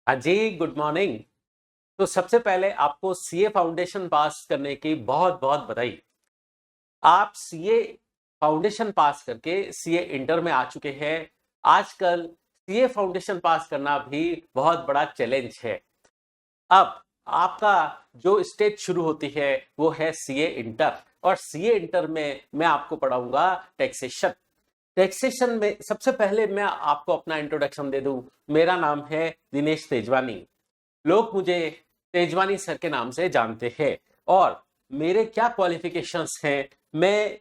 हाँ जी, good morning. तो सबसे पहले आपको सीए फाउंडेशन पास करने की बहुत बहुत बधाई। आप सीए फाउंडेशन पास करके सीए इंटर में आ चुके हैं। आजकल सीए फाउंडेशन पास करना भी बहुत बड़ा चैलेंज है। अब आपका जो स्टेज शुरू होती है वो है सीए इंटर, और सीए इंटर में मैं आपको पढ़ाऊंगा टैक्सेशन। टैक्सेशन में सबसे पहले मैं आपको अपना इंट्रोडक्शन दे दूं। मेरा नाम है दिनेश तेजवानी। लोग मुझे तेजवानी सर के नाम से जानते हैं। और मेरे क्या क्वालिफिकेशंस हैं, मैं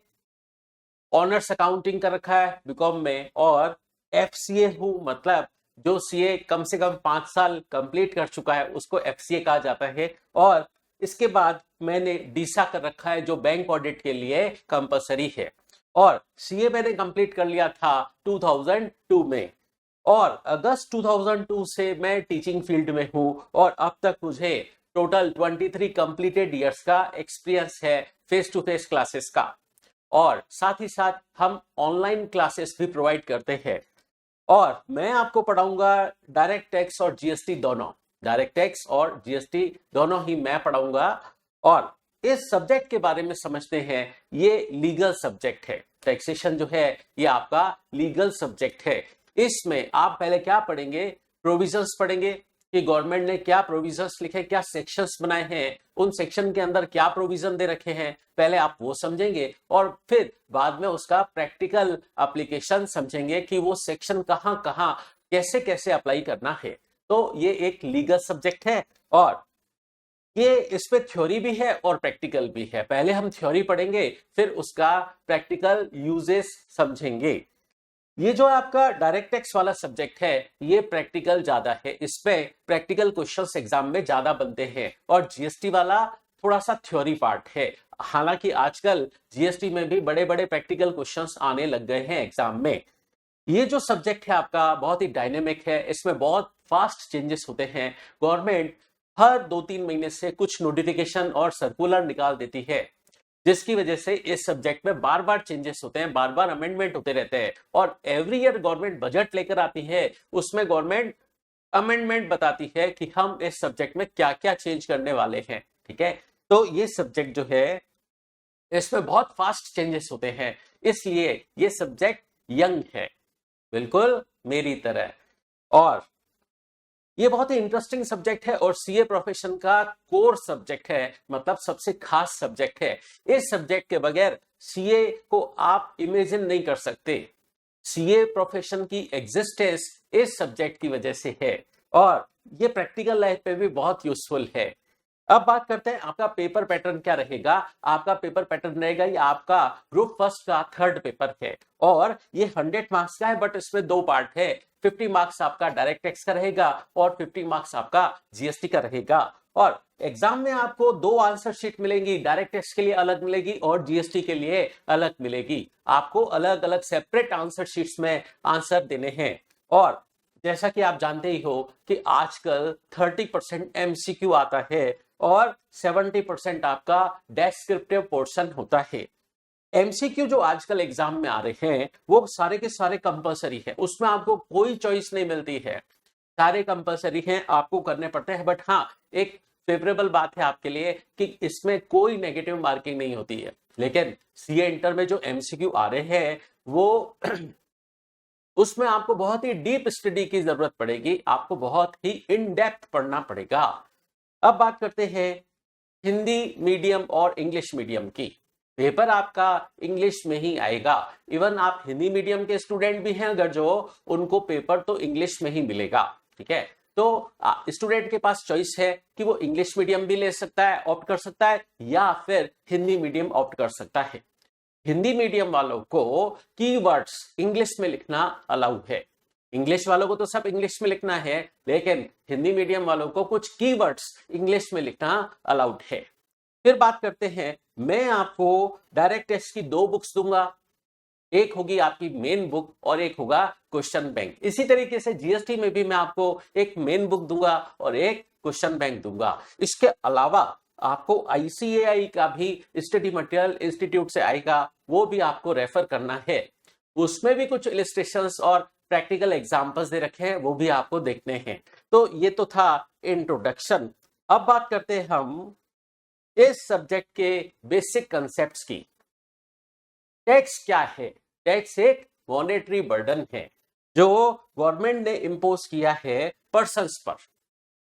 ऑनर्स अकाउंटिंग कर रखा है बीकॉम में, और एफसीए हूं, मतलब जो सीए कम से कम 5 साल कंप्लीट कर चुका है उसको एफसीए कहा जाता है। और इसके बाद मैंने डीसा कर रखा है जो बैंक ऑडिट के लिए कंपलसरी है। और सीए मैंने कंप्लीट कर लिया था 2002 में, और अगस्त 2002 से मैं टीचिंग फील्ड में हूं, और अब तक मुझे टोटल 23 कंप्लीटेड ईयर्स का एक्सपीरियंस है फेस टू फेस क्लासेस का। और साथ ही साथ हम ऑनलाइन क्लासेस भी प्रोवाइड करते हैं। और मैं आपको पढ़ाऊंगा डायरेक्ट टैक्स और जीएसटी दोनों। डायरेक्ट टैक्स और जीएसटी दोनों ही मैं पढ़ाऊंगा। और इस सब्जेक्ट के बारे में समझते हैं। ये लीगल सब्जेक्ट है। टैक्सेशन जो है ये आपका लीगल सब्जेक्ट है। इसमें आप पहले क्या पढ़ेंगे, प्रोविजंस पढ़ेंगे कि गवर्नमेंट ने क्या प्रोविजंस लिखे, क्या सेक्शंस बनाए हैं, उन सेक्शन के अंदर क्या प्रोविजन दे रखे हैं, पहले आप वो समझेंगे। और फिर बाद में उसका प्रैक्टिकल एप्लीकेशन समझेंगे कि वो सेक्शन कहां कहां कैसे कैसे अप्लाई करना है। तो ये एक लीगल सब्जेक्ट है, और ये इसमें थ्योरी भी है और प्रैक्टिकल भी है। पहले हम थ्योरी पढ़ेंगे, फिर उसका प्रैक्टिकल यूजेस समझेंगे। ये जो आपका डायरेक्ट टैक्स वाला सब्जेक्ट है ये प्रैक्टिकल ज्यादा है, इसमें प्रैक्टिकल क्वेश्चंस एग्जाम में ज्यादा बनते हैं। और जीएसटी वाला थोड़ा सा थ्योरी पार्ट है। हालांकि आजकल जीएसटी में भी बड़े बड़े प्रैक्टिकल क्वेश्चंस आने लग गए हैं एग्जाम में। ये जो सब्जेक्ट है आपका बहुत ही डायनेमिक है, इसमें बहुत फास्ट चेंजेस होते हैं। गवर्नमेंट हर 2-3 महीने से कुछ नोटिफिकेशन और सर्कुलर निकाल देती है, जिसकी वजह से इस सब्जेक्ट में बार बार चेंजेस होते हैं, बार बार अमेंडमेंट होते रहते हैं। और एवरी ईयर गवर्नमेंट बजट लेकर आती है, उसमें गवर्नमेंट अमेंडमेंट बताती है कि हम इस सब्जेक्ट में क्या क्या चेंज करने वाले हैं। ठीक है, तो ये सब्जेक्ट जो है इसमें बहुत फास्ट चेंजेस होते हैं, इसलिए ये सब्जेक्ट यंग है, बिल्कुल मेरी तरह। और ये बहुत ही इंटरेस्टिंग सब्जेक्ट है, और सीए प्रोफेशन का कोर सब्जेक्ट है, मतलब सबसे खास सब्जेक्ट है। इस सब्जेक्ट के बगैर सीए को आप इमेजिन नहीं कर सकते। सीए प्रोफेशन की एग्जिस्टेंस इस सब्जेक्ट की वजह से है, और ये प्रैक्टिकल लाइफ पे भी बहुत यूजफुल है। अब बात करते हैं आपका पेपर पैटर्न क्या रहेगा। आपका पेपर पैटर्न रहेगा, ये आपका ग्रुप फर्स्ट का थर्ड पेपर है, और ये 100 मार्क्स का है, बट इसमें 2 पार्ट है। 50 मार्क्स आपका डायरेक्ट टैक्स का रहेगा, और 50 मार्क्स आपका जीएसटी का रहेगा। और एग्जाम में आपको 2 आंसर शीट मिलेंगी, डायरेक्ट टैक्स के लिए अलग मिलेगी और जीएसटी के लिए अलग मिलेगी। आपको अलग अलग सेपरेट आंसर शीट्स में आंसर देने हैं। और जैसा कि आप जानते ही हो कि आजकल 30% एमसीक्यू आता है, और 70% आपका डेस्क्रिप्टिव पोर्शन होता है। एमसीक्यू जो आजकल एग्जाम में आ रहे हैं वो सारे के सारे कंपलसरी है, उसमें आपको कोई चॉइस नहीं मिलती है, सारे कंपलसरी हैं, आपको करने पड़ते हैं। बट हाँ, एक फेवरेबल बात है आपके लिए कि इसमें कोई नेगेटिव मार्किंग नहीं होती है। लेकिन सीए इंटर में जो एमसीक्यू आ रहे हैं वो उसमें आपको बहुत ही डीप स्टडी की जरूरत पड़ेगी, आपको बहुत ही इन डेप्थ पढ़ना पड़ेगा। अब बात करते हैं हिंदी मीडियम और इंग्लिश मीडियम की। पेपर आपका इंग्लिश में ही आएगा। इवन आप हिंदी मीडियम के स्टूडेंट भी हैं अगर, जो उनको पेपर तो इंग्लिश में ही मिलेगा। ठीक है, तो स्टूडेंट के पास चॉइस है कि वो इंग्लिश मीडियम भी ले सकता है, ऑप्ट कर सकता है, या फिर हिंदी मीडियम ऑप्ट कर सकता है। हिंदी मीडियम वालों को कीवर्ड्स इंग्लिश में लिखना अलाउ है। इंग्लिश वालों को तो सब इंग्लिश में लिखना है, लेकिन हिंदी मीडियम वालों को कुछ कीवर्ड्स इंग्लिश में लिखना अलाउड है। फिर बात करते हैं, मैं आपको डायरेक्ट टेस्ट की 2 बुक्स दूंगा। एक होगी आपकी मेन बुक और एक होगा क्वेश्चन बैंक। इसी तरीके से जीएसटी में भी मैं आपको एक मेन बुक दूंगा और एक क्वेश्चन बैंक दूंगा। इसके अलावा आपको आईसीएआई का भी स्टडी मटेरियल इंस्टीट्यूट से आएगा, वो भी आपको रेफर करना है। उसमें भी कुछ इलिस्ट्रेशंस और प्रैक्टिकल एग्जांपल्स दे रखे हैं, वो भी आपको देखने हैं। तो ये तो था इंट्रोडक्शन। अब बात करते हैं हम इस सब्जेक्ट के बेसिक कंसेप्ट्स की। टैक्स क्या है? टैक्स एक मॉनेटरी बर्डन है जो गवर्नमेंट ने इम्पोज किया है पर्सन्स पर।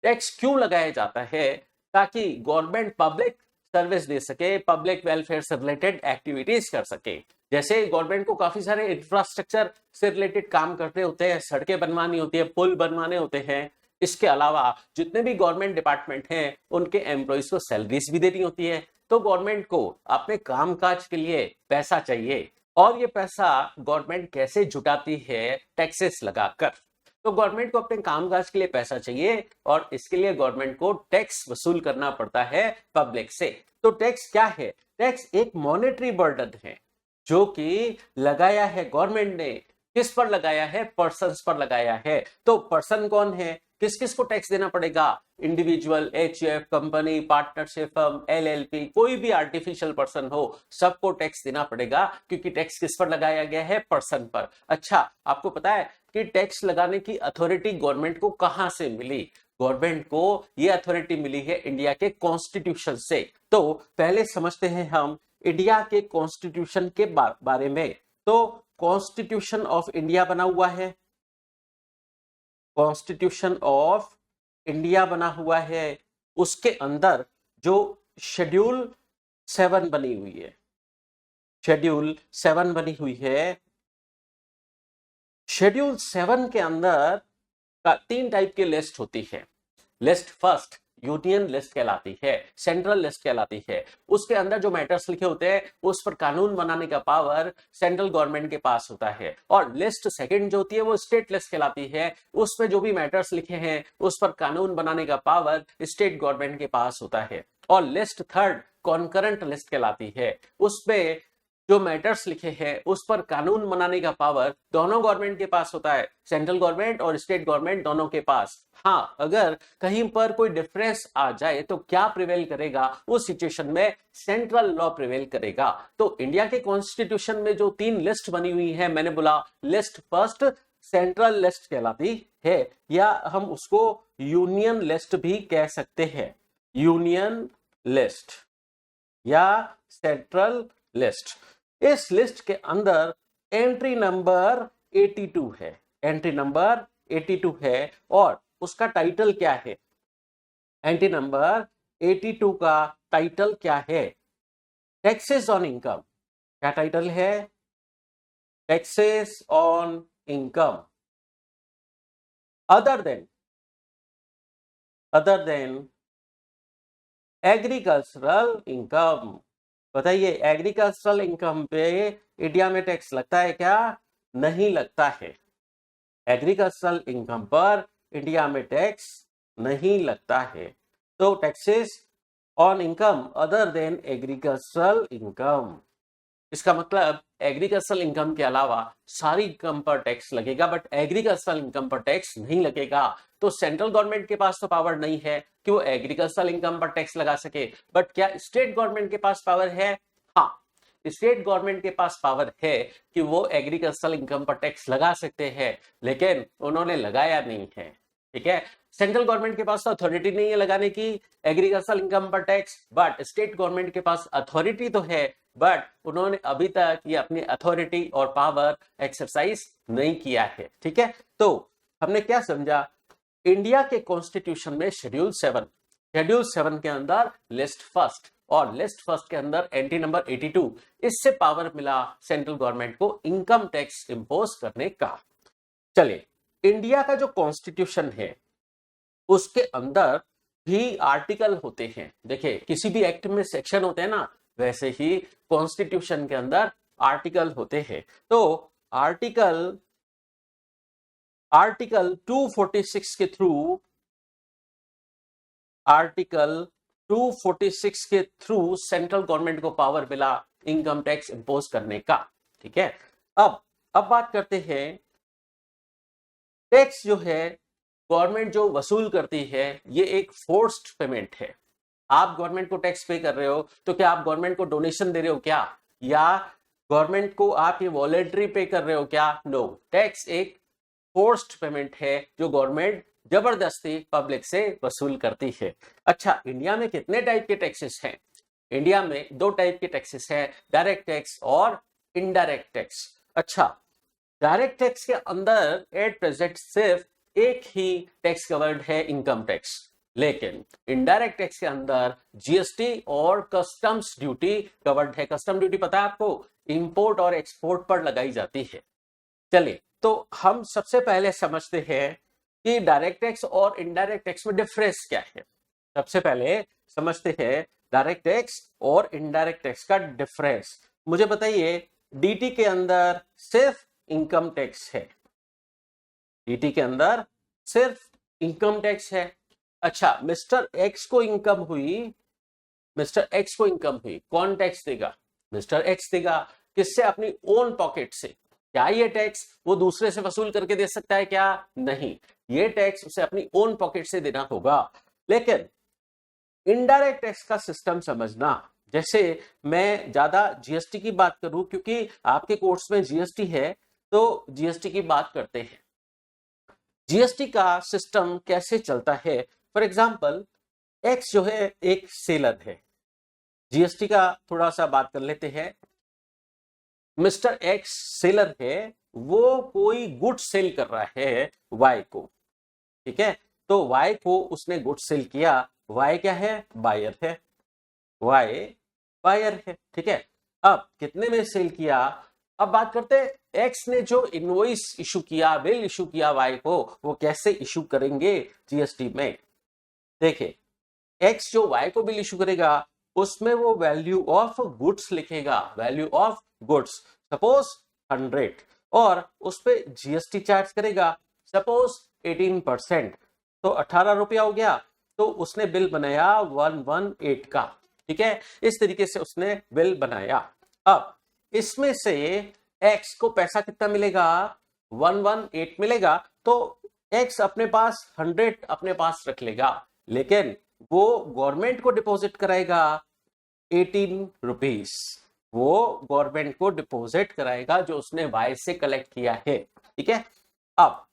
टैक्स क्यों लगाया जाता है? ताकि गवर्नमेंट पब्लिक सर्विस दे सके, पब्लिक वेलफेयर से रिलेटेड एक्टिविटीज कर सके। जैसे गवर्नमेंट को काफी सारे इंफ्रास्ट्रक्चर से रिलेटेड काम करने होते हैं, सड़कें बनवानी होती है, पुल बनवाने होते हैं। इसके अलावा जितने भी गवर्नमेंट डिपार्टमेंट हैं उनके एम्प्लॉइज को सैलरीज भी देनी होती है। तो गवर्नमेंट को अपने कामकाज के लिए पैसा चाहिए, और ये पैसा गवर्नमेंट कैसे जुटाती है? टैक्सेस लगाकर। तो गवर्नमेंट को अपने कामकाज के लिए पैसा चाहिए और इसके लिए गवर्नमेंट को टैक्स वसूल करना पड़ता है पब्लिक से। तो टैक्स क्या है? टैक्स एक मॉनेटरी बर्डन है जो कि लगाया है गवर्नमेंट ने। किस पर लगाया है? पर्सन्स पर लगाया है। तो पर्सन कौन है? किस किस को टैक्स देना पड़ेगा? Individual, HUF, company, partnership firm, LLP, कोई भी आर्टिफिशियल पर्सन हो, सबको टैक्स देना पड़ेगा, क्योंकि टैक्स किस पर लगाया गया है? पर्सन पर। अच्छा, आपको पता है कि टैक्स लगाने की अथॉरिटी गवर्नमेंट को कहां से मिली? गवर्नमेंट को ये अथॉरिटी मिली है इंडिया के कॉन्स्टिट्यूशन से। तो पहले समझते हैं हम इंडिया के कॉन्स्टिट्यूशन के बारे में। तो कॉन्स्टिट्यूशन ऑफ इंडिया बना हुआ है, कॉन्स्टिट्यूशन ऑफ इंडिया बना हुआ है। उसके अंदर जो शेड्यूल 7 बनी हुई है, शेड्यूल 7 बनी हुई है। शेड्यूल 7 के अंदर 3 टाइप की लिस्ट होती है। लिस्ट फर्स्ट यूनियन लिस्ट कहलाती है, सेंट्रल लिस्ट कहलाती है। उसके अंदर जो मैटर्स लिखे होते हैं उस पर कानून बनाने का पावर सेंट्रल गवर्नमेंट के पास होता है। और लिस्ट सेकंड जो होती है वो स्टेट लिस्ट कहलाती है। उसमें जो भी मैटर्स लिखे हैं उस पर कानून बनाने का पावर स्टेट गवर्नमेंट के पास होता है। और लिस्ट थर्ड कॉन्करेंट लिस्ट कहलाती है। उसमें जो मैटर्स लिखे हैं उस पर कानून बनाने का पावर दोनों गवर्नमेंट के पास होता है, सेंट्रल गवर्नमेंट और स्टेट गवर्नमेंट दोनों के पास। हाँ, अगर कहीं पर कोई डिफरेंस आ जाए तो क्या प्रिवेल करेगा? उस सिचुएशन में सेंट्रल लॉ प्रिवेल करेगा। तो इंडिया के कॉन्स्टिट्यूशन में जो 3 लिस्ट बनी हुई है, मैंने बोला लिस्ट फर्स्ट सेंट्रल लिस्ट कहलाती है, या हम उसको यूनियन लिस्ट भी कह सकते हैं। यूनियन लिस्ट या सेंट्रल लिस्ट। इस लिस्ट के अंदर एंट्री नंबर 82 है, एंट्री नंबर 82 है। और उसका टाइटल क्या है? एंट्री नंबर 82 का टाइटल क्या है? Taxes on income. क्या टाइटल है? Taxes on income other than agricultural income. बताइए, एग्रीकल्चरल इनकम पे इंडिया में टैक्स लगता है क्या? नहीं लगता है। एग्रीकल्चरल इनकम पर इंडिया में टैक्स नहीं लगता है। तो taxes on income other than agricultural income, इसका मतलब एग्रीकल्चरल इनकम के अलावा सारी इनकम पर टैक्स लगेगा, बट एग्रीकल्चरल इनकम पर टैक्स नहीं लगेगा। तो सेंट्रल गवर्नमेंट के पास तो पावर नहीं है कि वो एग्रीकल्चरल इनकम पर टैक्स लगा सके, बट क्या स्टेट गवर्नमेंट के पास पावर है? हाँ, स्टेट गवर्नमेंट के पास पावर है कि वो एग्रीकल्चरल इनकम पर टैक्स लगा सकते हैं, लेकिन उन्होंने लगाया नहीं है। ठीक है, सेंट्रल गवर्नमेंट के पास तो अथॉरिटी नहीं है लगाने की एग्रीकल्चरल इनकम पर टैक्स, बट स्टेट गवर्नमेंट के पास अथॉरिटी तो है, बट उन्होंने अभी तक ये अपनी अथॉरिटी और पावर एक्सरसाइज नहीं किया है। ठीक है, तो हमने क्या समझा? इंडिया के कॉन्स्टिट्यूशन में शेड्यूल 7 के अंदर लिस्ट फर्स्ट, और लिस्ट फर्स्ट के अंदर एंट्री नंबर 82, इससे पावर मिला सेंट्रल गवर्नमेंट को इनकम टैक्स इंपोज करने का। चलिए, इंडिया का जो कॉन्स्टिट्यूशन है उसके अंदर भी आर्टिकल होते हैं। देखिए, किसी भी एक्ट में सेक्शन होते हैं ना, वैसे ही कॉन्स्टिट्यूशन के अंदर आर्टिकल होते हैं। तो आर्टिकल 246 के थ्रू, आर्टिकल 246 के थ्रू सेंट्रल गवर्नमेंट को पावर मिला इनकम टैक्स इंपोज करने का। ठीक है, अब बात करते हैं टैक्स जो है गवर्नमेंट जो वसूल करती है ये एक फोर्स्ड पेमेंट है। आप गवर्नमेंट को टैक्स पे कर रहे हो तो क्या आप गवर्नमेंट को डोनेशन दे रहे हो क्या, या गवर्नमेंट को आप ये वॉलेंटरी पे कर रहे हो क्या? नो, टैक्स एक फोर्स्ड पेमेंट है जो गवर्नमेंट जबरदस्ती पब्लिक से वसूल करती है। अच्छा, इंडिया में कितने टाइप के टैक्सेस हैं? इंडिया में 2 टाइप के टैक्सेस हैं, डायरेक्ट टैक्स और इनडायरेक्ट टैक्स। अच्छा, डायरेक्ट टैक्स के अंदर एट प्रेजेंट सिर्फ एक ही टैक्स कवर्ड है, इनकम टैक्स। लेकिन इनडायरेक्ट टैक्स के अंदर जीएसटी और कस्टम्स ड्यूटी कवर्ड है। कस्टम ड्यूटी पता है आपको, इंपोर्ट और एक्सपोर्ट पर लगाई जाती है। चलिए, तो हम सबसे पहले समझते हैं कि डायरेक्ट टैक्स और इनडायरेक्ट टैक्स में डिफरेंस क्या है। सबसे पहले समझते हैं डायरेक्ट टैक्स और इनडायरेक्ट टैक्स का डिफरेंस। मुझे बताइए, डीटी के अंदर सिर्फ इनकम टैक्स है, डीटी के अंदर सिर्फ इनकम टैक्स है। अच्छा, मिस्टर एक्स को इनकम हुई, मिस्टर एक्स को इनकम हुई, कौन टैक्स देगा? मिस्टर एक्स देगा। किससे? अपनी ओन पॉकेट से। क्या ये टैक्स वो दूसरे से वसूल करके दे सकता है क्या? नहीं, ये टैक्स उसे अपनी ओन पॉकेट से देना होगा। लेकिन इनडायरेक्ट टैक्स का सिस्टम समझना, जैसे मैं ज्यादा जीएसटी की बात करूं क्योंकि आपके कोर्स में जीएसटी है, तो जीएसटी की बात करते हैं। जीएसटी का सिस्टम कैसे चलता है? फॉर एग्जाम्पल, एक्स जो है एक सेलर है। जीएसटी का थोड़ा सा बात कर लेते हैं। मिस्टर एक्स सेलर है, वो कोई गुड सेल कर रहा है वाई को, ठीक है? तो वाई को उसने गुड सेल किया। वाई क्या है? बायर है। वाई बायर है, ठीक है? अब कितने में सेल किया? अब बात करते हैं एक्स ने जो इनवॉइस इशू किया, बिल इशू किया वाई को, वो कैसे इशू करेंगे जीएसटी में? देखिए, एक्स जो वाई को बिल इशू करेगा उसमें वो वैल्यू ऑफ गुड्स लिखेगा, वैल्यू ऑफ गुड्स, सपोज 100, और उस पे जीएसटी चार्ज करेगा सपोज 18%, तो 18 रुपया हो गया। तो उसने बिल बनाया 118 का, ठीक है? इस तरीके से उसने बिल बनाया। अब इसमें से एक्स को पैसा कितना मिलेगा? 118 मिलेगा। तो एक्स अपने पास 100 अपने पास रख लेगा, लेकिन वो गवर्नमेंट को डिपॉजिट कराएगा 18 रुपीस। वो गवर्नमेंट को डिपॉजिट कराएगा जो उसने वाई से कलेक्ट किया है, ठीक है? अब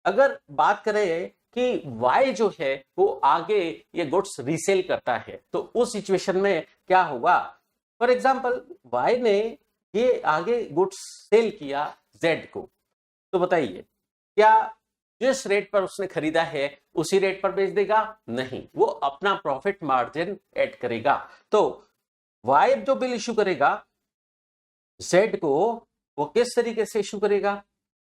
अगर बात करें कि वाई जो है वो आगे ये गुड्स रीसेल करता है, तो उस सिचुएशन में क्या होगा? फॉर एग्जाम्पल, वाई ने ये आगे गुड्स सेल किया जेड को, तो बताइए क्या जिस रेट पर उसने खरीदा है उसी रेट पर बेच देगा? नहीं, वो अपना प्रॉफिट मार्जिन ऐड करेगा। तो वाई जो बिल इशू करेगा जेड को, वो किस तरीके से इशू करेगा?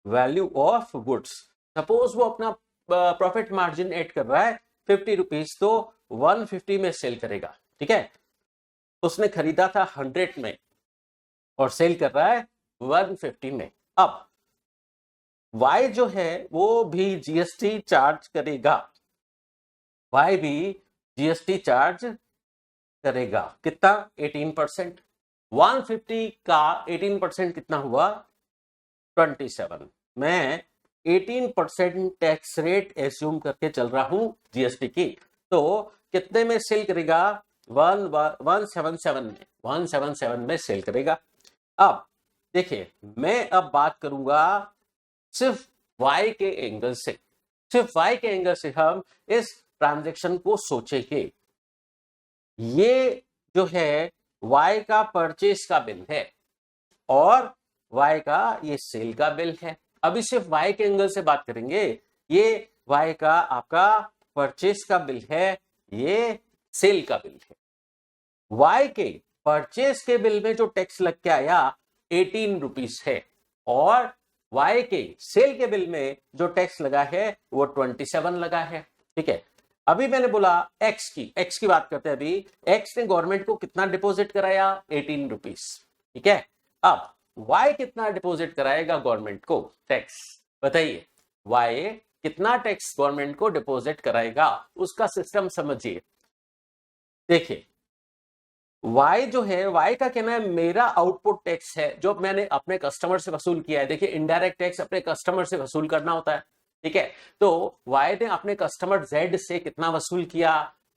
Value of goods. सपोज वो अपना प्रॉफिट मार्जिन ऐड कर रहा है 50 रुपीज, तो 150 में सेल करेगा, ठीक है? उसने खरीदा था 100 में और सेल कर रहा है 150 में। अब वाई जो है वो भी जीएसटी चार्ज करेगा, वाई भी जीएसटी चार्ज करेगा। कितना? 18%। 150 का 18% कितना हुआ? 27। मैं 18% टैक्स रेट एज्यूम करके चल रहा हूं जीएसटी की, तो कितने में सेल करेगा? 177 में, 177 में सेल करेगा। अब देखिए, मैं अब बात करूंगा सिर्फ वाई के एंगल से, सिर्फ वाई के एंगल से हम इस ट्रांजैक्शन को सोचेंगे। ये जो है वाई का परचेस का बिल है और वाई का ये सेल का बिल है। अभी सिर्फ वाई के एंगल से बात करेंगे। ये वाई का आपका परचेस का बिल है, ये सेल का बिल है। वाई के परचेस के बिल में जो टैक्स लग के आया 18 रुपीस है, और वाई के सेल के बिल में जो टैक्स लगा है वो 27 लगा है, ठीक है? अभी मैंने बोला एक्स की बात करते हैं। अभी एक्स ने गवर्नमेंट को कितना डिपॉजिट कराया? 18 रुपीस, ठीक है? अब वाई कितना डिपॉजिट कराएगा गवर्नमेंट को टैक्स? बताइए, वाई कितना टैक्स गवर्नमेंट को डिपॉजिट कराएगा? उसका सिस्टम समझिए। देखिए, वाई जो है, वाई का कहना है मेरा आउटपुट टैक्स है जो मैंने अपने कस्टमर से वसूल किया है। देखिए, इनडायरेक्ट टैक्स अपने कस्टमर से वसूल करना होता है, ठीक है? तो वाई ने अपने कस्टमर जेड से कितना वसूल किया?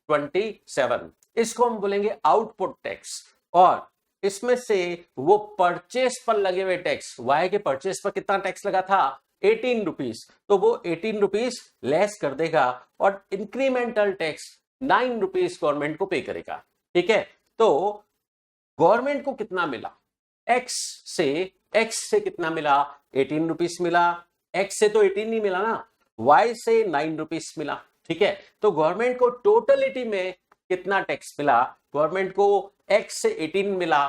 27। इसको हम बोलेंगे आउटपुट टैक्स। और इसमें से वो परचेस पर लगे हुए टैक्स, वाई के परचेस पर कितना टैक्स लगा था? 18 रुपीज, तो वो 18 रुपीज लेस कर देगा और इंक्रीमेंटल टैक्स 9 रुपीज गवर्नमेंट को पे करेगा। ठीक है, तो गवर्नमेंट को कितना मिला, एक्स से कितना मिला, 18 रुपीज मिला। एक्स से तो 18 नहीं मिला ना, वाई से 9 रुपीज मिला। ठीक है, तो गवर्नमेंट को टोटलिटी में कितना टैक्स मिला, गवर्नमेंट को एक्स से 18 मिला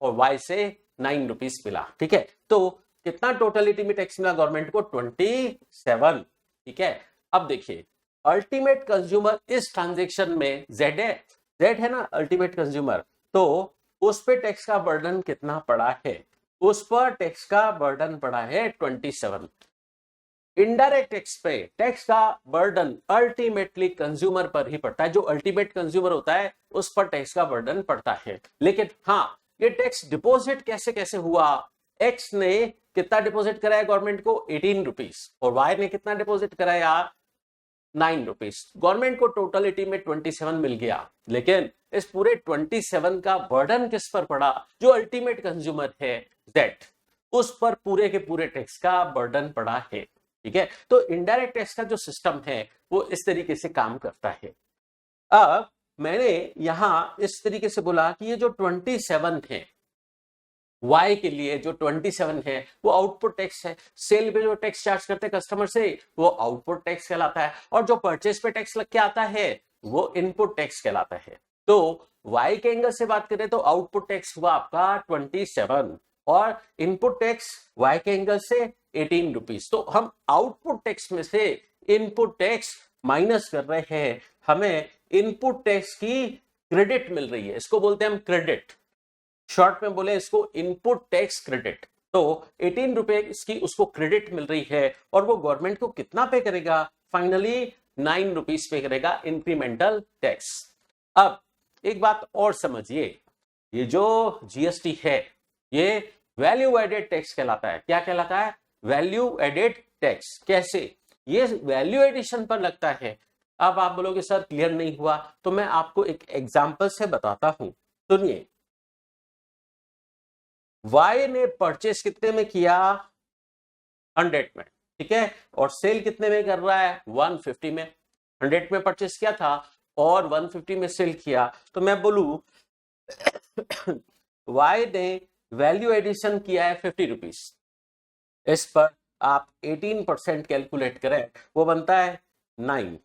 और वाई से 9 रुपीज मिला। ठीक है, तो कितना टोटलिटी में टैक्स मिला गवर्नमेंट को, 27। ठीक है, अब देखिए अल्टीमेट कंज्यूमर इस ट्रांजेक्शन में जेड है ना अल्टीमेट कंज्यूमर, तो उस पे टैक्स का बर्डन कितना पड़ा है, उस पर टैक्स का बर्डन पड़ा है 27। इनडायरेक्ट टैक्स पे टैक्स का बर्डन अल्टीमेटली कंज्यूमर पर ही पड़ता है, जो अल्टीमेट कंज्यूमर होता है उस पर टैक्स का बर्डन पड़ता है। लेकिन हाँ, ये टैक्स डिपॉजिट कैसे कैसे हुआ, एक्स ने कितना डिपॉजिट कराया गवर्नमेंट को, 18 रुपीज, और वाई ने कितना डिपॉजिट कराया, 9 रुपीज। गवर्नमेंट को टोटलिटी में 27 मिल गया, लेकिन इस पूरे 27 का बर्डन किस पर पड़ा, जो अल्टीमेट कंज्यूमर है जेड, उस पर पूरे के पूरे टैक्स का बर्डन पड़ा है। ठीक है, तो इनडायरेक्ट टैक्स का जो सिस्टम है वो इस तरीके से काम करता है। अब मैंने यहां इस तरीके से बोला कि ये जो 27 है, वाई के लिए जो 27 है वो आउटपुट टैक्स है। सेल पे जो टैक्स चार्ज करते हैं कस्टमर से वो आउटपुट टैक्स कहलाता है, और जो परचेज पे टैक्स लग के आता है वो इनपुट टैक्स कहलाता है। तो वाई के एंगल से बात करें तो आउटपुट टैक्स हुआ आपका 27 और इनपुट टैक्स वाई के एंगल से 18 रुपीज। तो हम आउटपुट टैक्स में से इनपुट टैक्स माइनस कर रहे हैं, हमें इनपुट टैक्स की क्रेडिट मिल रही है, इसको बोलते हैं हम क्रेडिट, शॉर्ट में बोले इसको इनपुट टैक्स क्रेडिट। तो 18 रुपए इसकी उसको क्रेडिट मिल रही है और वो गवर्नमेंट को कितना पे करेगा, फाइनली 9 रुपीज पे करेगा इंक्रीमेंटल टैक्स। अब एक बात और समझिए, ये जो जीएसटी है ये वैल्यू एडेड टैक्स कहलाता है। क्या कहलाता है, वैल्यू एडेड टैक्स। कैसे, ये वैल्यू एडिशन पर लगता है। अब आप बोलोगे सर क्लियर नहीं हुआ, तो मैं आपको एक एग्जांपल से बताता हूं, सुनिए। वाई ने परचेस कितने में किया, 100 में, ठीक है, और सेल कितने में कर रहा है, 150 में। 100 में परचेस किया था और 150 में सेल किया, तो मैं बोलूं वाई ने वैल्यू एडिशन किया है 50 रुपीज। इस पर आप 18% कैलकुलेट करें, वो बनता है 9।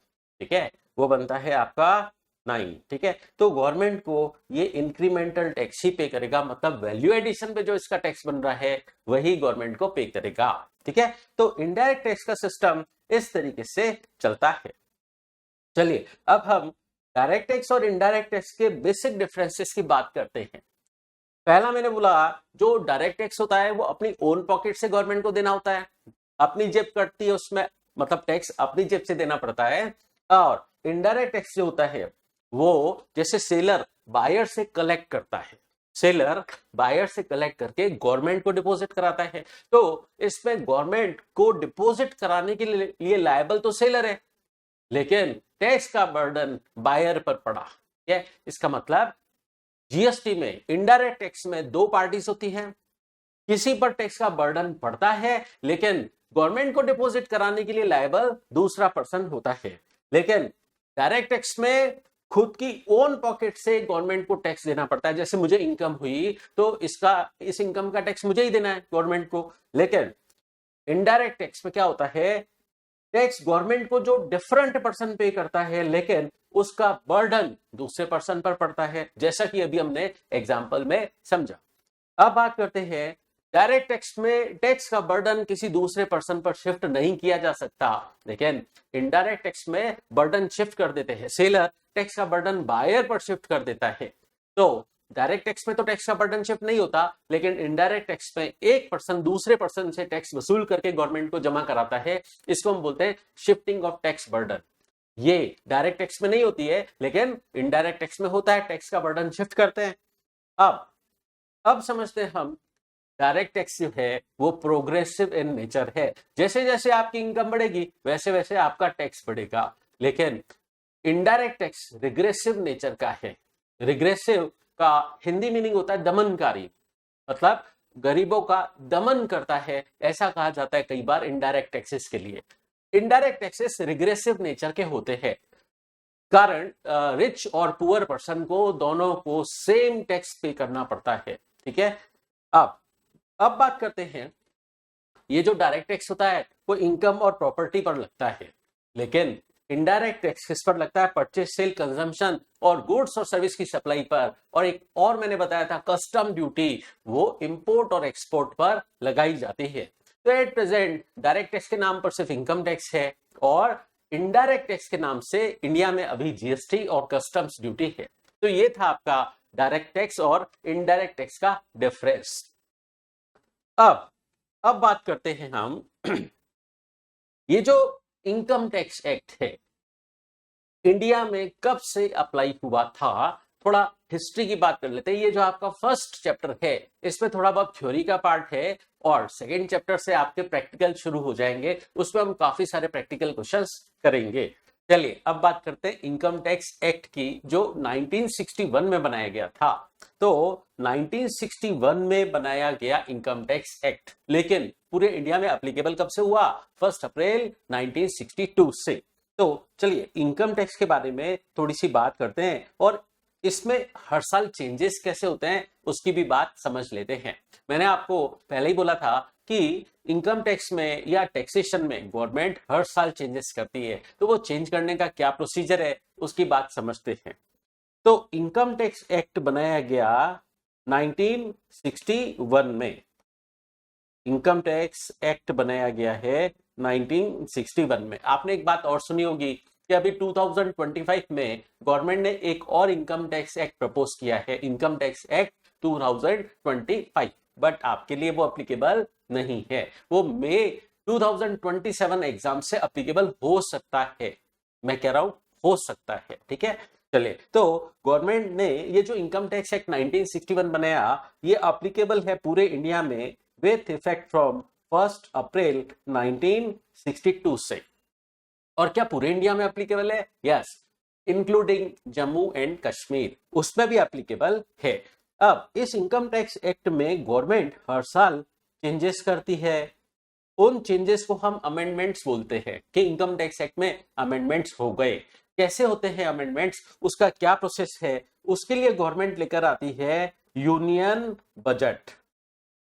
ठीक है, वो बनता है आपका 9। ठीक है, तो गवर्नमेंट को ये इंक्रीमेंटल टैक्स ही पे करेगा, मतलब वैल्यू एडिशन पे जो इसका टैक्स बन रहा है वही गवर्नमेंट को पे करेगा। ठीक है, तो इनडायरेक्ट टैक्स का सिस्टम इस तरीके से चलता है। चलिए अब हम डायरेक्ट टैक्स और इनडायरेक्ट टैक्स के बेसिक डिफरेंसेस की बात करते हैं। पहला मैंने बोला जो डायरेक्ट टैक्स होता है वो अपनी ओन पॉकेट से गवर्नमेंट को देना होता है, अपनी जेब कटती है उसमें, मतलब टैक्स अपनी जेब से देना पड़ता है। और इनडायरेक्ट टैक्स जो होता है वो जैसे सेलर बायर से कलेक्ट करता है, सेलर बायर से कलेक्ट करके गवर्नमेंट को डिपॉजिट कराता है। तो इसमें गवर्नमेंट को डिपॉजिट कराने के लिए लायबल तो सेलर है, लेकिन टैक्स का बर्डन बायर पर पड़ा है। इसका मतलब जीएसटी में इनडायरेक्ट टैक्स में दो पार्टीज होती हैं, किसी पर टैक्स का बर्डन पड़ता है लेकिन गवर्नमेंट को डिपॉजिट कराने के लिए लायबल दूसरा पर्सन होता है। लेकिन डायरेक्ट टैक्स में खुद की ओन पॉकेट से गवर्नमेंट को टैक्स देना पड़ता है। जैसे मुझे इनकम हुई तो इस इनकम का टैक्स मुझे ही देना है गवर्नमेंट को। लेकिन इनडायरेक्ट टैक्स में क्या होता है, टैक्स गवर्नमेंट को जो डिफरेंट पर्सन पे करता है लेकिन उसका बर्डन दूसरे पर्सन पर पड़ता है, जैसा कि अभी हमने एग्जांपल में समझा। अब बात करते हैं डायरेक्ट टैक्स में टैक्स का बर्डन किसी दूसरे पर्सन पर शिफ्ट नहीं किया जा सकता, लेकिन इनडायरेक्ट टैक्स में बर्डन शिफ्ट कर देते हैं। सेलर टैक्स का बर्डन बायर पर शिफ्ट कर देता है। तो डायरेक्ट टैक्स में तो टैक्स का बर्डन शिफ्ट नहीं होता, लेकिन इनडायरेक्ट टैक्स में एक पर्सन दूसरे पर्सन से टैक्स वसूल करके गवर्नमेंट को जमा कराता है। इसको हम बोलते हैं शिफ्टिंग ऑफ टैक्स बर्डन। ये डायरेक्ट टैक्स में नहीं होती है लेकिन इनडायरेक्ट टैक्स में होता है, टैक्स का बर्डन शिफ्ट करते हैं। अब समझते हैं हम डायरेक्ट टैक्स जो है वो प्रोग्रेसिव इन नेचर है। जैसे जैसे आपकी इनकम बढ़ेगी वैसे वैसे आपका टैक्स बढ़ेगा। लेकिन इनडायरेक्ट टैक्स रिग्रेसिव नेचर का है। रिग्रेसिव का हिंदी मीनिंग होता है दमनकारी, मतलब गरीबों का दमन करता है, ऐसा कहा जाता है कई बार इनडायरेक्ट टैक्सेस के लिए। इनडायरेक्ट टैक्सेस रिग्रेसिव नेचर के होते हैं, कारण रिच और पुअर पर्सन को दोनों को सेम टैक्स पे करना पड़ता है। ठीक है, अब बात करते हैं, ये जो डायरेक्ट टैक्स होता है वो इनकम और प्रॉपर्टी पर लगता है, लेकिन इनडायरेक्ट टैक्स किस पर लगता है? परचेज, सेल, कंजम्पशन और गुड्स और सर्विस की सप्लाई पर। और एक और मैंने बताया था कस्टम ड्यूटी, वो इंपोर्ट और एक्सपोर्ट पर लगाई जाती है। तो एट प्रेजेंट डायरेक्ट टैक्स के नाम पर सिर्फ इनकम टैक्स है और इनडायरेक्ट टैक्स के नाम से इंडिया में अभी जीएसटी और कस्टम्स ड्यूटी है। तो ये था आपका डायरेक्ट टैक्स और इनडायरेक्ट टैक्स का डिफरेंस। अब बात करते हैं हम ये जो इनकम टैक्स एक्ट है इंडिया में कब से अप्लाई हुआ था, थोड़ा हिस्ट्री की बात कर लेते हैं। ये जो आपका फर्स्ट चैप्टर है इसमें थोड़ा बहुत थ्योरी का पार्ट है और सेकेंड चैप्टर से आपके प्रैक्टिकल शुरू हो जाएंगे, उसमें हम काफी सारे प्रैक्टिकल क्वेश्चंस करेंगे। चलिए अब बात करते हैं इनकम टैक्स एक्ट की जो 1961 में बनाया गया था। तो 1961 में बनाया गया इनकम टैक्स एक्ट, लेकिन पूरे इंडिया में एप्लीकेबल कब से हुआ? 1 अप्रैल 1962 से। तो चलिए इनकम टैक्स के बारे में थोड़ी सी बात करते हैं और इसमें हर साल चेंजेस कैसे होते हैं उसकी भी बात समझ लेते हैं। मैंने आपको पहले ही बोला था कि इनकम टैक्स में या टैक्सेशन में गवर्नमेंट हर साल चेंजेस करती है, तो वो चेंज करने का क्या प्रोसीजर है उसकी बात समझते हैं। तो इनकम टैक्स एक्ट बनाया गया 1961 में। इनकम टैक्स एक्ट बनाया गया है 1961 में। आपने एक बात और सुनी होगी कि अभी 2025 में गवर्नमेंट ने एक और इनकम टैक्स एक्ट प्रपोज किया है, इनकम टैक्स एक्ट 2025, बट आपके लिए वो एप्लीकेबल नहीं है। वो मई 2027 एग्जाम से एप्लीकेबल हो सकता है, मैं कह रहा हूं हो सकता है। ठीक है, चलिए तो गवर्नमेंट ने ये जो इनकम टैक्स एक्ट 1961 बनाया ये एप्लीकेबल है पूरे इंडिया में विथ इफेक्ट फ्रॉम 1 अप्रैल 1962 से। और क्या पूरे इंडिया में एप्लीकेबल है? Yes, including Jammu and Kashmir, उसमें भी एप्लीकेबल है। अब इस इनकम टैक्स एक्ट में गवर्नमेंट हर साल चेंजेस करती है, उन चेंजेस को हम अमेंडमेंट्स बोलते हैं कि इनकम टैक्स एक्ट में अमेंडमेंट्स हो गए। कैसे होते हैं अमेंडमेंट्स, उसका क्या प्रोसेस है? उसके लिए गवर्नमेंट लेकर आती है यूनियन बजट,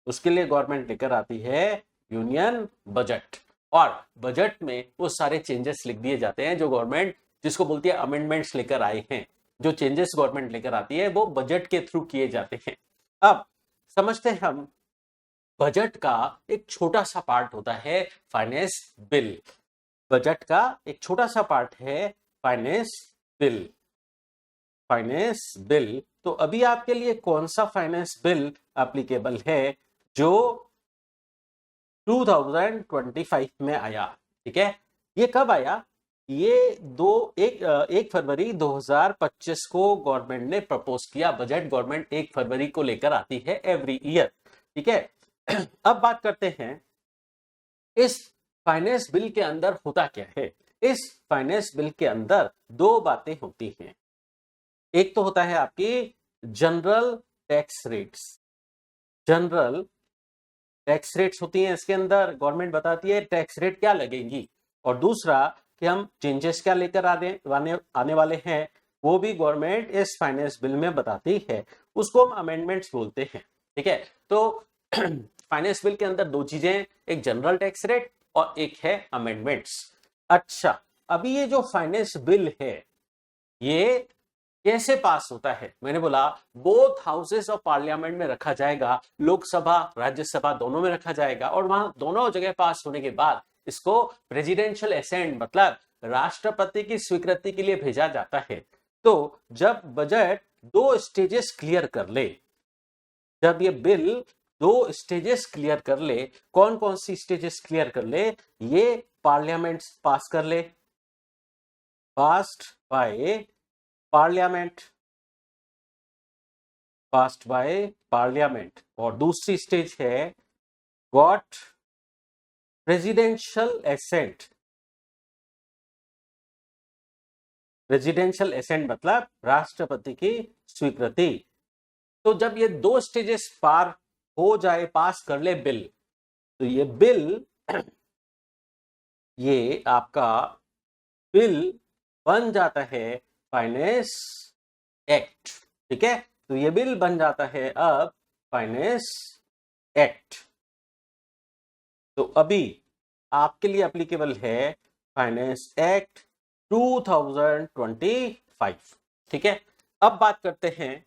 उसके लिए गवर्नमेंट लेकर आती है यूनियन बजट, और बजट में वो सारे चेंजेस लिख दिए जाते हैं जो गवर्नमेंट, जिसको बोलती है अमेंडमेंट्स लेकर आए हैं। जो चेंजेस गवर्नमेंट लेकर आती है वो बजट के थ्रू किए जाते हैं। अब समझते हैं हम, बजट का एक छोटा सा पार्ट होता है फाइनेंस बिल। बजट का एक छोटा सा पार्ट है फाइनेंस बिल। फाइनेंस बिल, तो अभी आपके लिए कौन सा फाइनेंस बिल एप्लीकेबल है जो 2025 में आया? ठीक है, ये कब आया? ये 1 फरवरी 2025 को गवर्नमेंट ने प्रपोज किया। बजट गवर्नमेंट 1 फरवरी को लेकर आती है एवरी ईयर। ठीक है, अब बात करते हैं इस फाइनेंस बिल के अंदर होता क्या है। इस फाइनेंस बिल के अंदर दो बातें होती हैं। एक तो होता है आपकी general tax rates, general tax rates होती हैं इसके अंदर, गवर्नमेंट बताती है टैक्स रेट क्या लगेगी, और दूसरा कि हम चेंजेस क्या लेकर आने वाले हैं वो भी गवर्नमेंट इस फाइनेंस बिल में बताती है, उसको हम अमेंडमेंट्स बोलते हैं। ठीक है, तो फाइनेंस बिल के अंदर दो चीजें, एक जनरल टैक्स रेट और एक है अमेंडमेंट्स। अच्छा, अभी ये जो फाइनेंस बिल है ये कैसे पास होता है? मैंने बोला बोथ हाउसेस ऑफ पार्लियामेंट में रखा जाएगा, लोकसभा राज्यसभा दोनों में रखा जाएगा, और वहां दोनों जगह पास होने के बाद इसको प्रेसिडेंशियल असेंट मतलब राष्ट्रपति की स्वीकृति के लिए भेजा जाता है। तो जब बजट दो स्टेजेस क्लियर कर ले, जब ये बिल दो स्टेजेस क्लियर कर ले, कौन कौन सी स्टेजेस क्लियर कर ले? ये पार्लियामेंट पास कर ले, passed by parliament, passed by parliament, और दूसरी स्टेज है got presidential assent. Presidential assent मतलब राष्ट्रपति की स्वीकृति। तो जब ये दो स्टेजेस पार हो जाए, पास कर ले बिल, तो ये बिल, ये आपका बिल बन जाता है फाइनेंस एक्ट। ठीक है, तो ये बिल बन जाता है अब फाइनेंस एक्ट। तो अभी आपके लिए एप्लीकेबल है फाइनेंस एक्ट 2025। ठीक है, अब बात करते हैं,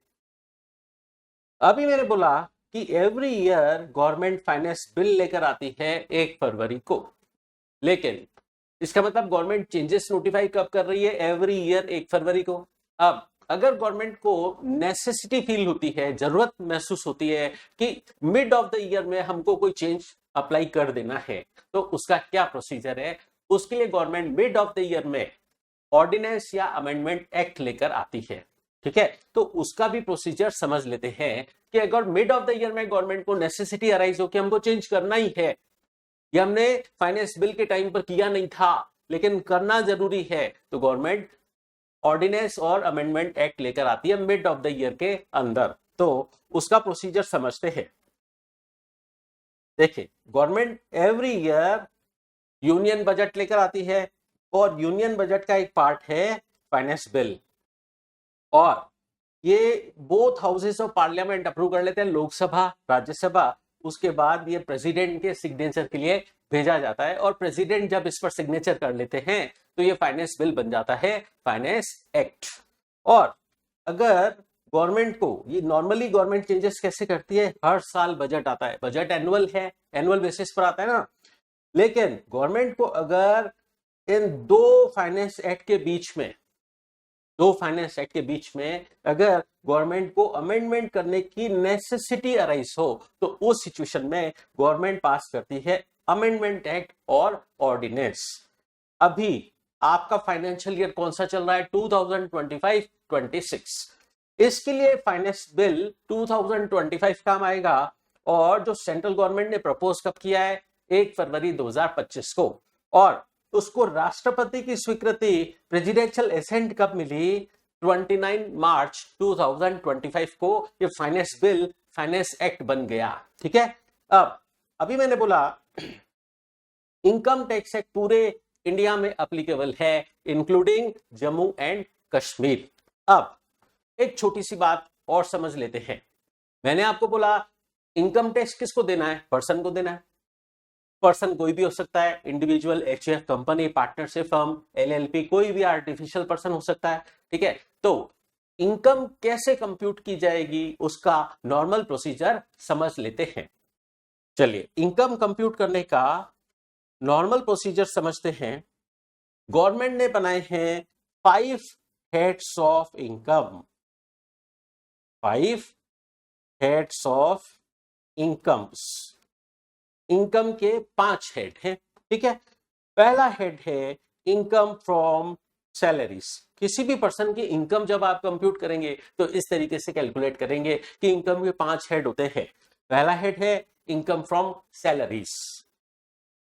अभी मैंने बोला कि every year government finance bill लेकर आती है 1 फरवरी को, लेकिन इसका मतलब गवर्नमेंट चेंजेस नोटिफाई कब कर रही है? एवरी ईयर 1 फरवरी को। अब अगर गवर्नमेंट को नेसेसिटी फील होती है, जरूरत महसूस होती है कि मिड ऑफ द ईयर में हमको कोई चेंज अप्लाई कर देना है, तो उसका क्या प्रोसीजर है? उसके लिए government mid of the year में ऑर्डिनेंस या अमेंडमेंट एक्ट लेकर आती है। ठीक है, तो उसका भी प्रोसीजर समझ लेते हैं कि अगर मिड ऑफ द ईयर में गवर्नमेंट को नेसेसिटी अराइज हो कि हमको चेंज करना ही है, ये हमने फाइनेंस बिल के टाइम पर किया नहीं था लेकिन करना जरूरी है, तो गवर्नमेंट ऑर्डिनेंस और अमेंडमेंट एक्ट लेकर आती है मिड ऑफ द ईयर के अंदर। तो उसका प्रोसीजर समझते हैं। देखिए, government every year union budget लेकर आती है और यूनियन बजट का एक पार्ट है फाइनेंस बिल, और ये both houses of parliament approve कर लेते हैं, लोकसभा राज्यसभा। उसके बाद ये प्रेसिडेंट के सिग्नेचर के लिए भेजा जाता है, और प्रेसिडेंट जब इस पर सिग्नेचर कर लेते हैं तो ये फाइनेंस बिल बन जाता है फाइनेंस एक्ट। और अगर गवर्नमेंट को, ये नॉर्मली गवर्नमेंट चेंजेस कैसे करती है, हर साल बजट आता है, बजट एनुअल है, एनुअल बेसिस पर आता है ना, लेकिन गवर्नमेंट को अगर इन दो फाइनेंस एक्ट के बीच में अगर गवर्नमेंट को अमेंडमेंट करने की नेसेसिटी अराइज हो, तो उस सिचुएशन में गवर्नमेंट पास करती है अमेंडमेंट एक्ट और ऑर्डिनेंस। अभी आपका फाइनेंशियल ईयर कौन सा चल रहा है? 2025-26। इसके लिए फाइनेंस बिल 2025 काम आएगा, और जो सेंट्रल गवर्नमेंट ने प्रपोज कब किया है? 1 फरवरी 2025 को। और उसको राष्ट्रपति की स्वीकृति, प्रेसिडेंशियल एसेंट कब मिली? 29 मार्च 2025 को ये फाइनेंस बिल फाइनेंस एक्ट बन गया। ठीक है, अब अभी मैंने बोला इनकम टैक्स एक्ट पूरे इंडिया में एप्लीकेबल है, इंक्लूडिंग जम्मू एंड कश्मीर। अब एक छोटी सी बात और समझ लेते हैं। मैंने आपको बोला इनकम टैक्स किसको देना है? पर्सन को देना है। पर्सन कोई भी हो सकता है, individual, HUF company, partnership firm, LLP, कोई भी आर्टिफिशियल पर्सन हो सकता है। ठीक है, तो इनकम कैसे कंप्यूट की जाएगी उसका नॉर्मल प्रोसीजर समझ लेते हैं। चलिए, इनकम कंप्यूट करने का नॉर्मल प्रोसीजर समझते हैं। गवर्नमेंट ने बनाए हैं 5 heads of income, 5 heads of incomes. Income के 5 हेड हैं। ठीक है, पहला हेड है इनकम फ्रॉम सैलरीज। किसी भी पर्सन की इनकम जब आप कंप्यूट करेंगे तो इस तरीके से कैलकुलेट करेंगे कि इनकम के 5 हेड होते हैं। पहला हेड है income from salaries,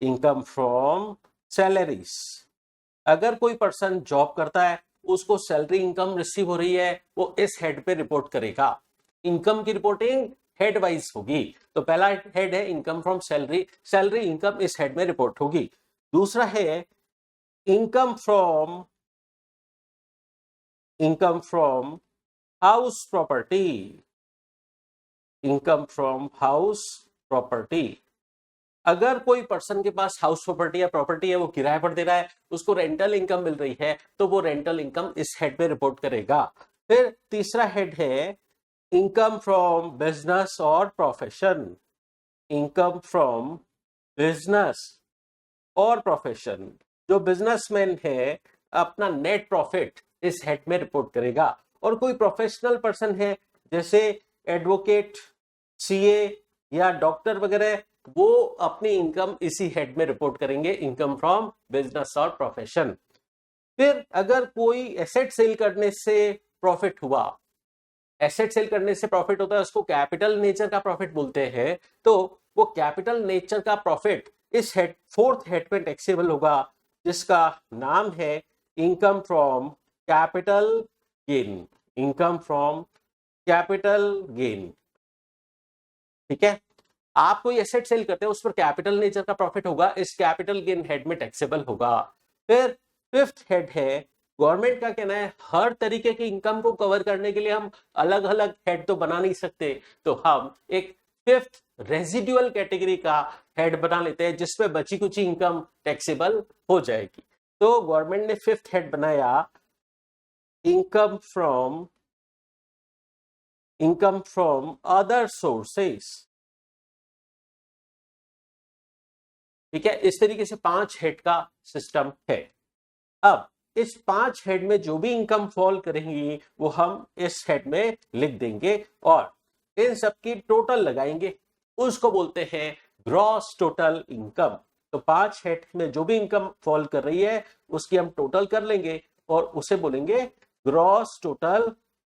income from salaries. अगर कोई पर्सन जॉब करता है, उसको सैलरी इनकम रिसीव हो रही है, वो इस हेड पे रिपोर्ट करेगा। इनकम की रिपोर्टिंग हेड वाइज होगी। तो पहला हेड है income from salary, salary income इस हेड में रिपोर्ट होगी। दूसरा है income from house property, income from house property. अगर कोई पर्सन के पास हाउस प्रॉपर्टी या प्रॉपर्टी है, वो किराए पर दे रहा है, उसको रेंटल इनकम मिल रही है, तो वो रेंटल इनकम इस हेड पे रिपोर्ट करेगा। फिर तीसरा हेड है इनकम फ्रॉम बिजनेस और प्रोफेशन, इनकम फ्रॉम बिजनेस और प्रोफेशन। जो बिजनेसमैन है अपना नेट प्रॉफिट इस हेड में रिपोर्ट करेगा। और कोई प्रोफेशनल पर्सन है जैसे एडवोकेट, सीए या डॉक्टर वगैरह, वो अपनी इनकम इसी हेड में रिपोर्ट करेंगे, इनकम फ्रॉम बिजनेस और प्रोफेशन। फिर अगर कोई एसेट सेल करने से प्रॉफिट हुआ, एसेट सेल करने से प्रॉफिट होता है, उसको कैपिटल नेचर का प्रॉफिट बोलते हैं, तो वो कैपिटल नेचर का प्रॉफिट इस हेड, फोर्थ हेड पे टैक्सेबल होगा, जिसका नाम है income from capital gain, income from capital gain. ठीक है, आप कोई एसेट सेल करते हैं, उस पर कैपिटल नेचर का प्रॉफिट होगा, इस कैपिटल गेन हेड में टैक्सेबल होगा। फिर फिफ्थ हेड है, गवर्नमेंट का कहना है हर तरीके की इनकम को कवर करने के लिए हम अलग अलग हेड तो बना नहीं सकते, तो हम एक फिफ्थ रेजिडुअल कैटेगरी का हेड बना लेते हैं जिसमें बची कुछ इनकम टैक्सेबल हो जाएगी। तो गवर्नमेंट ने फिफ्थ हेड बनाया इनकम फ्रॉम अदर सोर्सेस। ठीक है, इस तरीके से 5 हेड का सिस्टम है। अब इस 5 हेड में जो भी इनकम फॉल करेंगी वो हम इस हेड में लिख देंगे और इन सब की टोटल लगाएंगे, उसको बोलते हैं ग्रॉस टोटल इनकम। तो 5 हेड में जो भी इनकम फॉल कर रही है उसकी हम टोटल कर लेंगे और उसे बोलेंगे ग्रॉस टोटल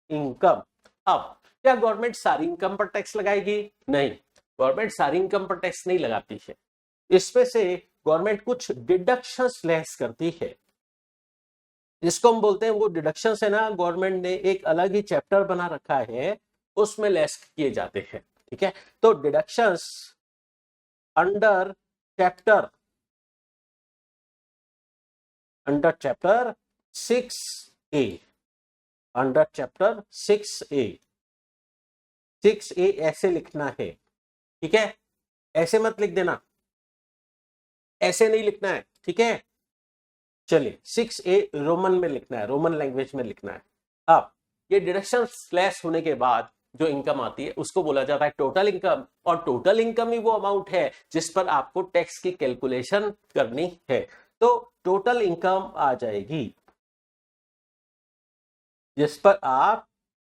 इनकम। अब क्या गवर्नमेंट सारी इनकम पर टैक्स लगाएगी? नहीं, गवर्नमेंट सारी इनकम पर टैक्स नहीं लगाती है। इसमें से गवर्नमेंट कुछ डिडक्शंस लेस करती है, जिसको हम बोलते हैं, वो डिडक्शंस है ना, गवर्नमेंट ने एक अलग ही चैप्टर बना रखा है, उसमें लेस किए जाते हैं। ठीक है, तो deductions under chapter 6A, under chapter 6A, 6A ऐसे लिखना है। ठीक है, ऐसे मत लिख देना, ऐसे नहीं लिखना है। ठीक है, चलिए 6A रोमन में लिखना है, रोमन लैंग्वेज में लिखना है। अब ये डिडक्शन स्लैश होने के बाद जो इनकम आती है उसको बोला जाता है टोटल इनकम, और टोटल इनकम ही वो अमाउंट है जिस पर आपको टैक्स की कैलकुलेशन करनी है। तो टोटल इनकम आ जाएगी जिस पर आप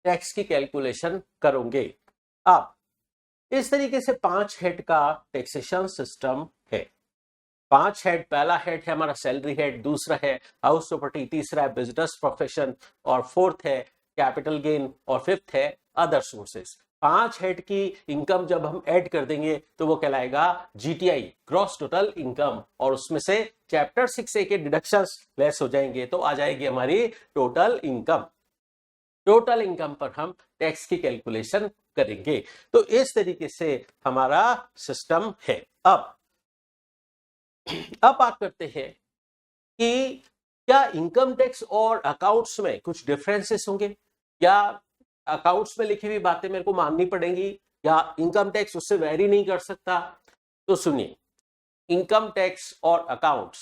टैक्स की कैलकुलेशन करोगे। अब इस तरीके से 5 हेड का टैक्सेशन सिस्टम है। 5 हेड, पहला हेड है हमारा सैलरी हेड, दूसरा है हाउस प्रॉपर्टी, तीसरा है बिजनेस प्रोफेशन, और फोर्थ है कैपिटल गेन, और फिफ्थ है अदर सोर्सेस। 5 हेड की इनकम जब हम ऐड कर देंगे तो वो कहलाएगा जीटीआई, ग्रॉस टोटल इनकम, और उसमें से चैप्टर 6A के डिडक्शंस लेस हो जाएंगे तो आ जाएगी हमारी टोटल इनकम। टोटल इनकम पर हम टैक्स की कैलकुलेशन करेंगे। तो इस तरीके से हमारा सिस्टम है। अब बात करते हैं कि क्या इनकम टैक्स और अकाउंट्स में कुछ डिफरेंसेस होंगे, या अकाउंट्स में लिखी हुई बातें मेरे को माननी पड़ेंगी, या इनकम टैक्स उससे वेरी नहीं कर सकता? तो सुनिए, इनकम टैक्स और अकाउंट्स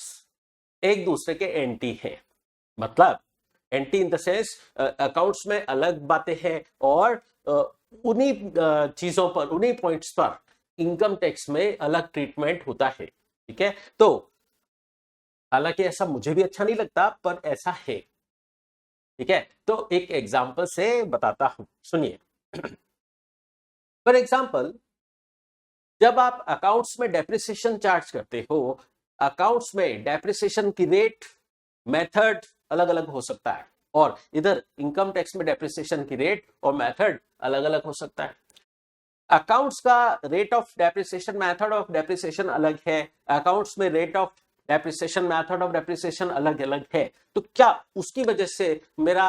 एक दूसरे के एंटी हैं। मतलब anti in the sense, accounts में अलग बातें हैं और उन्हीं चीजों पर, उन्हीं पॉइंट्स पर इनकम टैक्स में अलग ट्रीटमेंट होता है। ठीक है, तो हालांकि ऐसा मुझे भी अच्छा नहीं लगता पर ऐसा है। ठीक है, तो एक एग्जांपल से बताता हूं, सुनिए। फॉर एग्जांपल, जब आप अकाउंट्स में डेप्रिसिएशन चार्ज करते हो, अकाउंट्स में डेप्रिसिएशन की रेट, मेथड अलग अलग हो सकता है, और इधर इनकम टैक्स में डेप्रिसिएशन की रेट और मेथड अलग अलग हो सकता है। अकाउंट्स का rate of depreciation, method of depreciation अलग है, अकाउंट्स में rate of depreciation, method of depreciation अलग अलग है। तो क्या उसकी वजह से मेरा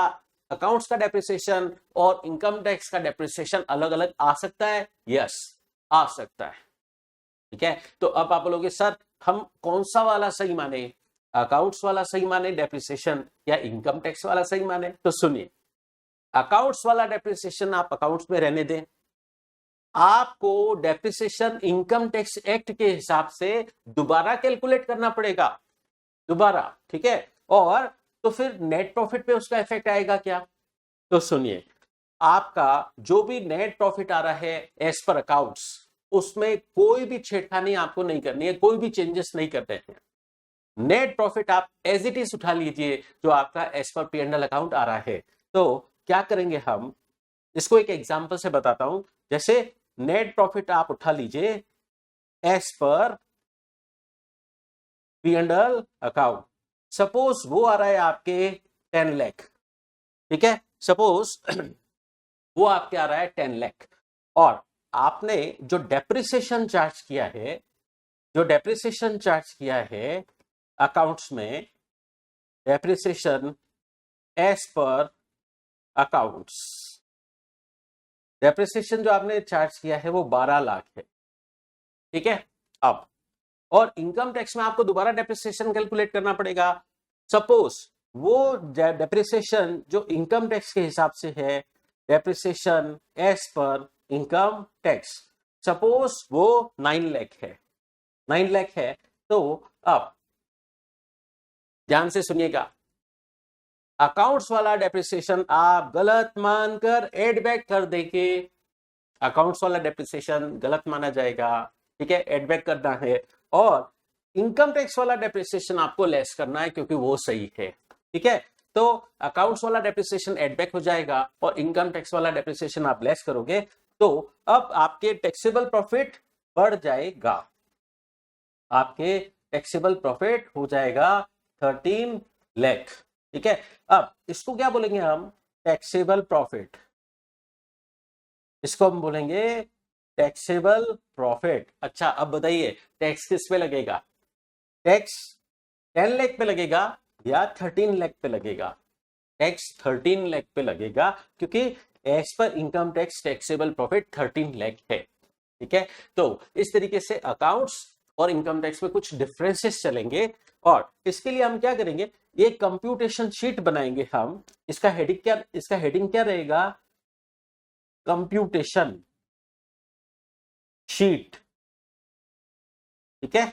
अकाउंट्स का डेप्रिसिएशन और इनकम टैक्स का डेप्रिसिएशन अलग अलग आ सकता है? यस, आ सकता है। ठीक है, तो अब आप बोलोगे सर हम कौन सा वाला सही माने, अकाउंट्स वाला सही माने डेप्रिसिएशन, या इनकम टैक्स वाला सही माने? तो सुनिए, अकाउंट्स वाला डेप्रिसिएशन आप अकाउंट्स में रहने दें, आपको डेप्रिसिएशन इनकम टैक्स एक्ट के हिसाब से दोबारा कैलकुलेट करना पड़ेगा, दोबारा। ठीक है, और तो फिर नेट प्रॉफिट पे उसका इफेक्ट आएगा क्या? तो सुनिए, आपका जो भी नेट प्रॉफिट आ रहा है एज पर अकाउंट्स, उसमें कोई भी छेड़खानी आपको नहीं करनी है, कोई भी चेंजेस नहीं करते हैं। नेट प्रॉफिट आप एज इट इज उठा लीजिए जो आपका एज पर P&L अकाउंट आ रहा है। तो क्या करेंगे हम, इसको एक एग्जांपल से बताता हूं। जैसे नेट प्रॉफिट आप उठा लीजिए as per P&L account, suppose वो आ रहा है आपके 10 लाख। ठीक है, सपोज वो आपके आ रहा है 10 लाख, और आपने जो डेप्रिसिएशन चार्ज किया है, जो डेप्रिसिएशन चार्ज किया है अकाउंट्स में, depreciation as per accounts, depreciation जो आपने चार्ज किया है वो 12 लाख है। ठीक है। अब और इनकम टैक्स में आपको दोबारा डेप्रिसिएशन कैलकुलेट करना पड़ेगा। सपोज वो डेप्रिसिएशन जो इनकम टैक्स के हिसाब से है, depreciation as per income tax, suppose वो 9 लाख है, 9 लाख है। तो अब ध्यान से सुनिएगा, अकाउंट्स वाला डेप्रिसिएशन आप गलत मानकर एड बैक कर देंगे, अकाउंट्स वाला डेप्रिसिएशन गलत माना जाएगा, ठीक है, एड बैक करना है। और इनकम टैक्स वाला डेप्रिसिएशन आपको लेस करना है क्योंकि वो सही है, ठीक है। तो अकाउंट्स वाला डेप्रिसिएशन एड बैक हो जाएगा और इनकम टैक्स वाला डेप्रिसिएशन आप लेस करोगे, तो अब आपके टैक्सेबल प्रॉफिट बढ़ जाएगा, आपके टैक्सेबल प्रॉफिट हो जाएगा 13 लाख, ठीक है। अब इसको क्या बोलेंगे हम, टैक्सेबल प्रॉफिट, इसको हम बोलेंगे टैक्सेबल प्रॉफिट। अच्छा अब बताइए टैक्स किस पे लगेगा, टैक्स 10 लाख पे लगेगा या 13 लाख पे लगेगा? टैक्स 13 लाख पे लगेगा क्योंकि as per income tax taxable profit 13 lakh है, ठीक है। तो इस तरीके से अकाउंट्स और इनकम टैक्स में कुछ डिफरेंसेस चलेंगे और इसके लिए हम क्या करेंगे, ये कंप्यूटेशन शीट बनाएंगे हम। इसका हेडिंग क्या रहेगा, कंप्यूटेशन शीट, ठीक है।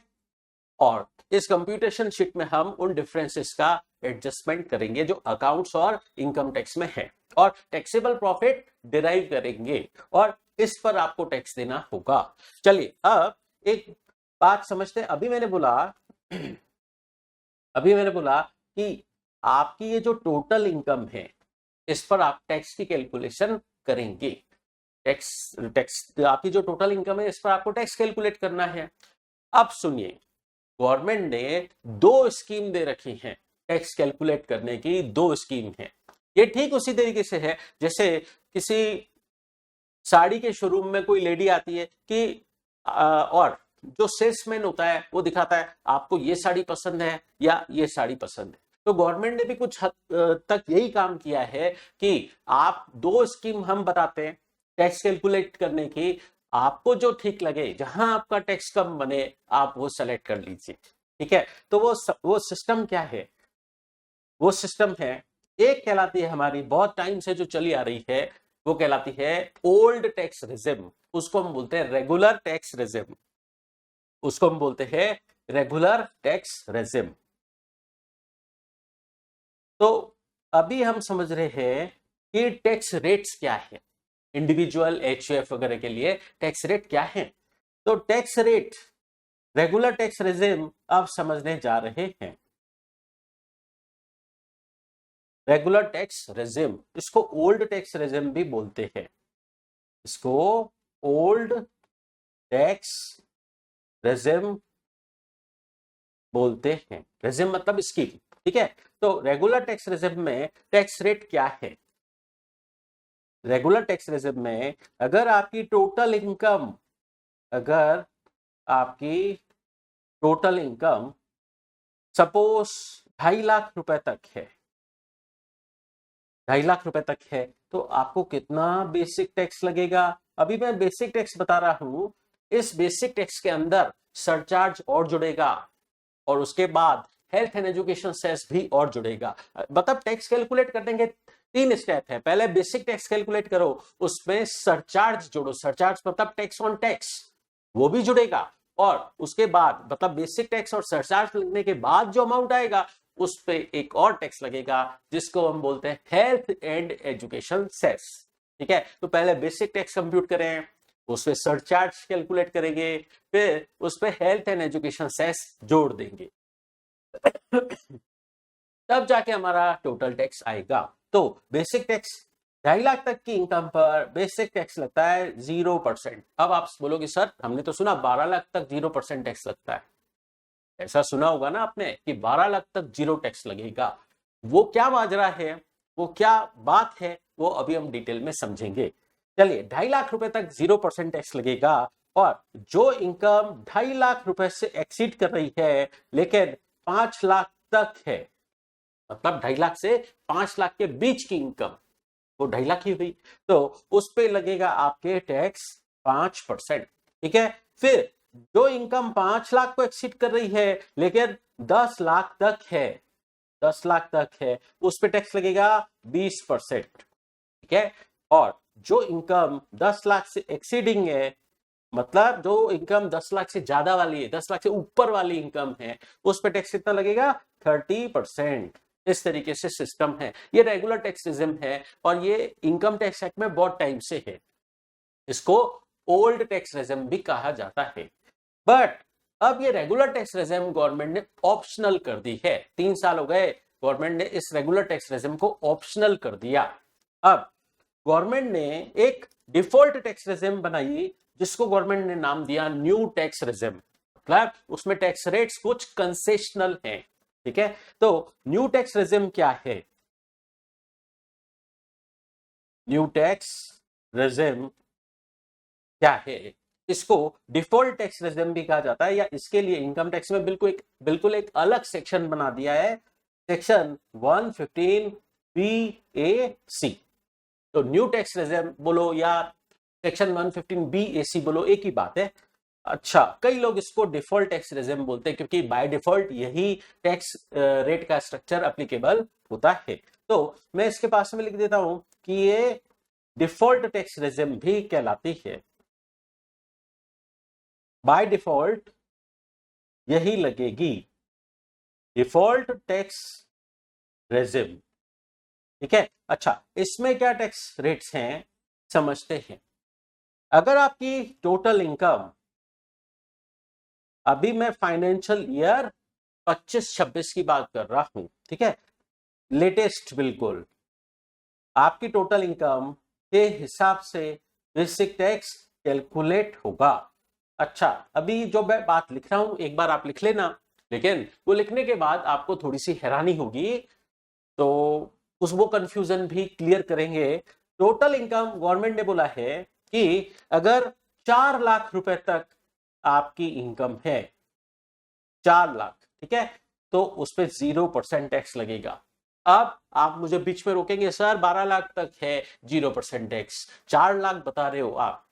और इस कंप्यूटेशन शीट में हम उन डिफरेंसेस का एडजस्टमेंट करेंगे जो अकाउंट्स और इनकम टैक्स में है और टैक्सेबल प्रॉफिट डिराइव करेंगे और इस पर आपको टैक्स देना होगा। चलिए अब एक बात समझते हैं। अभी मैंने बोला कि आपकी ये जो टोटल इनकम है इस पर आप टैक्स की कैलकुलेशन करेंगे। टैक्स आपकी जो टोटल इनकम है इस पर आपको टैक्स कैलकुलेट करना है। अब सुनिए, गवर्नमेंट ने 2 स्कीम दे रखी हैं टैक्स कैलकुलेट करने की, 2 स्कीम है। ये ठीक उसी तरीके से है जैसे किसी साड़ी के शोरूम में कोई लेडी आती है कि और जो सेल्समैन होता है वो दिखाता है आपको ये साड़ी पसंद है या ये साड़ी पसंद है। तो गवर्नमेंट ने भी कुछ हद तक यही काम किया है कि आप 2 स्कीम हम बताते हैं टैक्स कैलकुलेट करने की, आपको जो ठीक लगे, जहां आपका टैक्स कम बने आप वो सेलेक्ट कर लीजिए, ठीक है। तो वो सिस्टम क्या है, वो सिस्टम है, एक कहलाती है हमारी बहुत टाइम से जो चली आ रही है, वो कहलाती है ओल्ड टैक्स रेजिम, उसको हम बोलते हैं रेगुलर टैक्स रेजिम, उसको हम बोलते हैं रेगुलर टैक्स रेजिम। तो अभी हम समझ रहे हैं कि टैक्स रेट्स क्या है, इंडिविजुअल एचयूएफ वगैरह के लिए टैक्स रेट क्या है। तो tax rate regular tax regime अब समझने जा रहे हैं। रेगुलर टैक्स रेजिम, इसको ओल्ड टैक्स रेजिम भी बोलते हैं, इसको ओल्ड टैक्स रेजिम बोलते हैं। रेजिम मतलब स्कीम, ठीक है। तो रेगुलर टैक्स रेजिम में टैक्स रेट क्या है, रेगुलर टैक्स रेजिम में अगर आपकी टोटल इनकम सपोज 2.5 लाख रुपए तक है, 2.5 लाख रुपए तक है, तो आपको कितना बेसिक टैक्स लगेगा। अभी मैं बेसिक टैक्स बता रहा हूं, इस बेसिक टैक्स के अंदर सरचार्ज और जुड़ेगा और उसके बाद हेल्थ एंड एजुकेशन सेस भी और जुड़ेगा। मतलब टैक्स कैलकुलेट करने के 3 स्टेप है। पहले बेसिक टैक्स कैलकुलेट करो, उसमें सरचार्ज जोड़ो, सरचार्ज मतलब टैक्स ऑन टैक्स, वो भी जुड़ेगा और उसके बाद मतलब बेसिक टैक्स और सरचार्ज लगने के बाद जो अमाउंट आएगा उस पे एक और टैक्स लगेगा जिसको हम बोलते हैं हेल्थ एंड एजुकेशन सेस, ठीक है। तो पहले बेसिक टैक्स कंप्यूट करें, उस पे सरचार्ज कैलकुलेट करेंगे, फिर उस पे हेल्थ एंड एजुकेशन सेस जोड़ देंगे तब जाके हमारा टोटल टैक्स आएगा। तो बेसिक टैक्स 2.5 लाख तक की इनकम पर बेसिक टैक्स लगता है 0%। अब आप बोलोगे सर हमने तो सुना 12 लाख तक 0% टैक्स लगता है, ऐसा सुना होगा ना आपने कि 12 लाख तक 0 टैक्स लगेगा। वो क्या माजरा है, वो क्या बात है, वो अभी हम डिटेल में समझेंगे। चलिए 2.5 लाख रुपए तक 0% टैक्स लगेगा और जो इनकम 2.5 लाख रुपए से एक्सीड कर रही है लेकिन 5 लाख तक है, मतलब 2.5 लाख से 5 लाख के बीच की इनकम वो 2.5 लाख ही हुई, तो उस पे लगेगा आपके टैक्स 5%, ठीक है। फिर जो इनकम 5 लाख को एक्सीड कर रही है लेकिन 10 लाख तक है, 10 लाख तक है, उस पे टैक्स लगेगा 20%। ठीक है, और जो इनकम 10 लाख से एक्सीडिंग है, मतलब जो इनकम 10 लाख से ज्यादा वाली है, 10 लाख से ऊपर वाली इनकम है, उस पे टैक्स कितना लगेगा? 30%। इस तरीके से सिस्टम है। ये रेगुलर टैक्स रिजिम है और ये इनकम टैक्स एक्ट में बहुत टाइम से है। इसको ओल्ड टैक्स रिजिम भी कहा जाता है। बट अब ये रेगुलर टैक्स रेजिम गवर्नमेंट ने ऑप्शनल कर दी है। 3 साल हो गए, गवर्नमेंट ने इस रेगुलर टैक्स रेजिम को ऑप्शनल कर दिया। अब गवर्नमेंट ने एक डिफॉल्ट टैक्स रेजिम बनाई जिसको गवर्नमेंट ने नाम दिया न्यू टैक्स रेजिम। मतलब उसमें टैक्स रेट्स कुछ कंसेशनल हैं। ठीक है, तो न्यू टैक्स रेजिम क्या है? न्यू टैक्स रेजिम क्या है? इसको डिफॉल्ट टैक्स रेजिम भी कहा जाता है, या इसके लिए इनकम टैक्स में बिल्कुल एक अलग सेक्शन बना दिया है, सेक्शन 115 BAC। तो न्यू टैक्स रेजिम बोलो या सेक्शन 115 BAC बोलो, एक ही बात है। अच्छा, कई लोग इसको डिफॉल्ट टैक्स रेजिम बोलते हैं क्योंकि बाय डिफॉल्ट यही टैक्स रेट का स्ट्रक्चर एप्लीकेबल होता है। तो मैं इसके पास में लिख देता हूं कि ये डिफॉल्ट टैक्स रेजिम भी कहलाती है। बाय डिफॉल्ट यही लगेगी, डिफॉल्ट टैक्स रेजिम। ठीक है, अच्छा, इसमें क्या टैक्स रेट्स हैं समझते हैं। अगर आपकी टोटल इनकम, अभी मैं फाइनेंशियल ईयर 25-26 की बात कर रहा हूं, ठीक है, लेटेस्ट बिल्कुल, आपकी टोटल इनकम के हिसाब से बेसिक टैक्स कैलकुलेट होगा। अच्छा, अभी जो मैं बात लिख रहा हूं एक बार आप लिख लेना, लेकिन वो लिखने के बाद आपको थोड़ी सी हैरानी होगी, तो वो कंफ्यूजन भी क्लियर करेंगे। टोटल इनकम गवर्नमेंट ने बोला है कि अगर 4 लाख रुपए तक आपकी इनकम है, 4 लाख, ठीक है, तो उस पर 0% टैक्स लगेगा। अब आप मुझे बीच में रोकेंगे, सर 12 लाख तक है 0% टैक्स, 4 लाख बता रहे हो आप,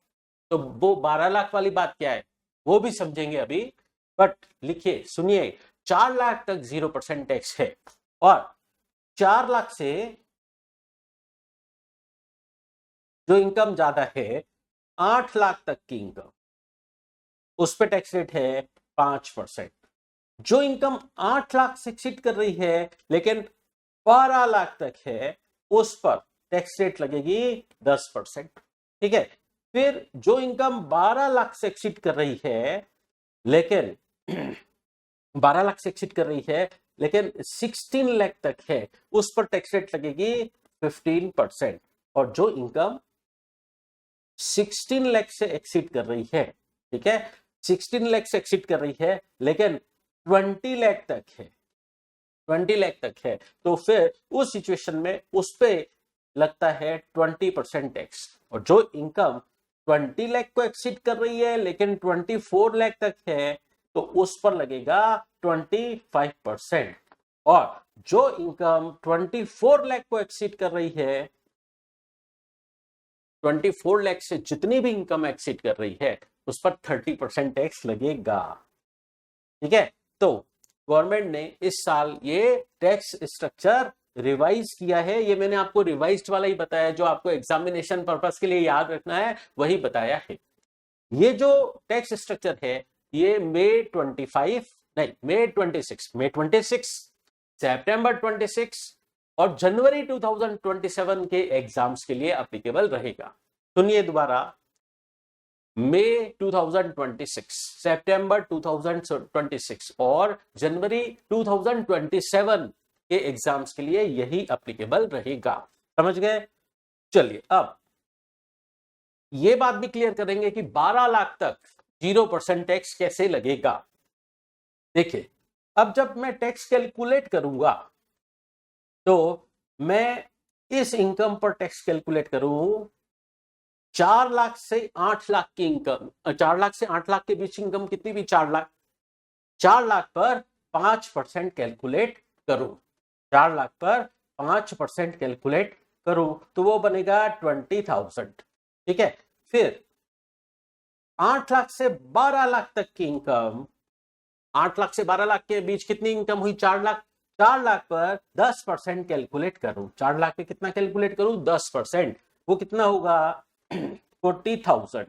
तो वो 12 लाख वाली बात क्या है वो भी समझेंगे अभी। बट लिखिए, सुनिए, 4 लाख तक 0% टैक्स है, और 4 लाख से जो इनकम ज्यादा है, 8 लाख तक की इनकम, उस पे टैक्स रेट है 5%। जो इनकम 8 लाख से एक्सीड कर रही है लेकिन 12 लाख तक है, उस पर टैक्स रेट लगेगी 10%। ठीक है, फिर जो इनकम 12 लाख से एक्सीड कर रही है लेकिन 12 लाख से एक्सीड कर रही है लेकिन 16 लाख तक है, उस पर टैक्स रेट लगेगी 15%। और जो इनकम 16 लाख से एक्सीड कर रही है, ठीक है, 16 लाख से एक्सीड कर रही है लेकिन 20 लाख तक है, 20 लाख तक है, तो फिर उस सिचुएशन में उस पे लगता है 20% टैक्स। और जो इनकम 20 लाख को एक्सीड कर रही है लेकिन 24 लाख तक है, तो उस पर लगेगा 25%। और जो इनकम 24 लाख को एक्सीड कर रही है, 24 लाख से जितनी भी इनकम एक्सीड कर रही है, उस पर 30% टैक्स लगेगा। ठीक है, तो गवर्नमेंट ने इस साल ये टैक्स स्ट्रक्चर रिवाइज किया है। ये मैंने आपको रिवाइज्ड वाला ही बताया, जो आपको एग्जामिनेशन पर्पस के लिए याद रखना है वही बताया है। ये जो टैक्स स्ट्रक्चर है, ये मई 26, सितंबर 26 और जनवरी 2027 के एग्जाम्स के लिए एप्लीकेबल रहेगा। सुनिए दोबारा, मई 2026, सितंबर 2026 और जनवरी 2027 के एग्जाम्स के लिए यही एप्लीकेबल रहेगा। समझ गए? चलिए, अब ये बात भी क्लियर करेंगे कि 12 लाख तक 0% टैक्स कैसे लगेगा। देखिए, अब जब मैं टैक्स कैलकुलेट करूंगा तो मैं इस इनकम पर टैक्स कैलकुलेट करूं, 4 लाख से 8 लाख की इनकम, 4 लाख से 8 लाख के बीच इनकम कितनी भी, 4 लाख, 4 लाख पर 5% कैलकुलेट करूं, 4 लाख पर 5% कैलकुलेट करूं, तो वो बनेगा 20,000। ठीक है, फिर 8 लाख से 12 लाख तक की इनकम, 8 लाख से 12 लाख के बीच कितनी इनकम हुई? 4 लाख। 4 लाख पर 10% कैलकुलेट करूं, 4 लाख पे कितना कैलकुलेट करूं? 10%, वो कितना होगा? 40,000।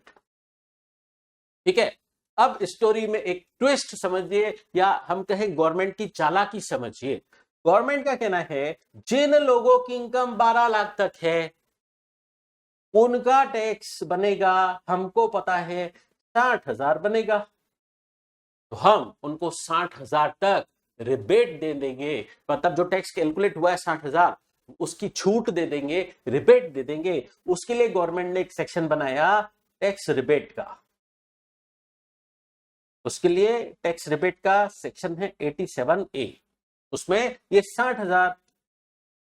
ठीक है। अब स्टोरी में एक ट्विस्ट समझिए, या हम कहें गवर्नमेंट की चालाकी समझिए। गवर्नमेंट का कहना है जिन लोगों की इनकम 12 लाख तक है उनका टैक्स बनेगा, हमको पता है 60,000 बनेगा, तो हम उनको 60,000 तक रिबेट दे देंगे। मतलब जो टैक्स कैलकुलेट हुआ है 60,000, उसकी छूट दे देंगे, रिबेट दे देंगे। उसके लिए गवर्नमेंट ने एक सेक्शन बनाया टैक्स रिबेट का। उसके लिए टैक्स रिबेट का सेक्शन है 87A। उसमें ये 60,000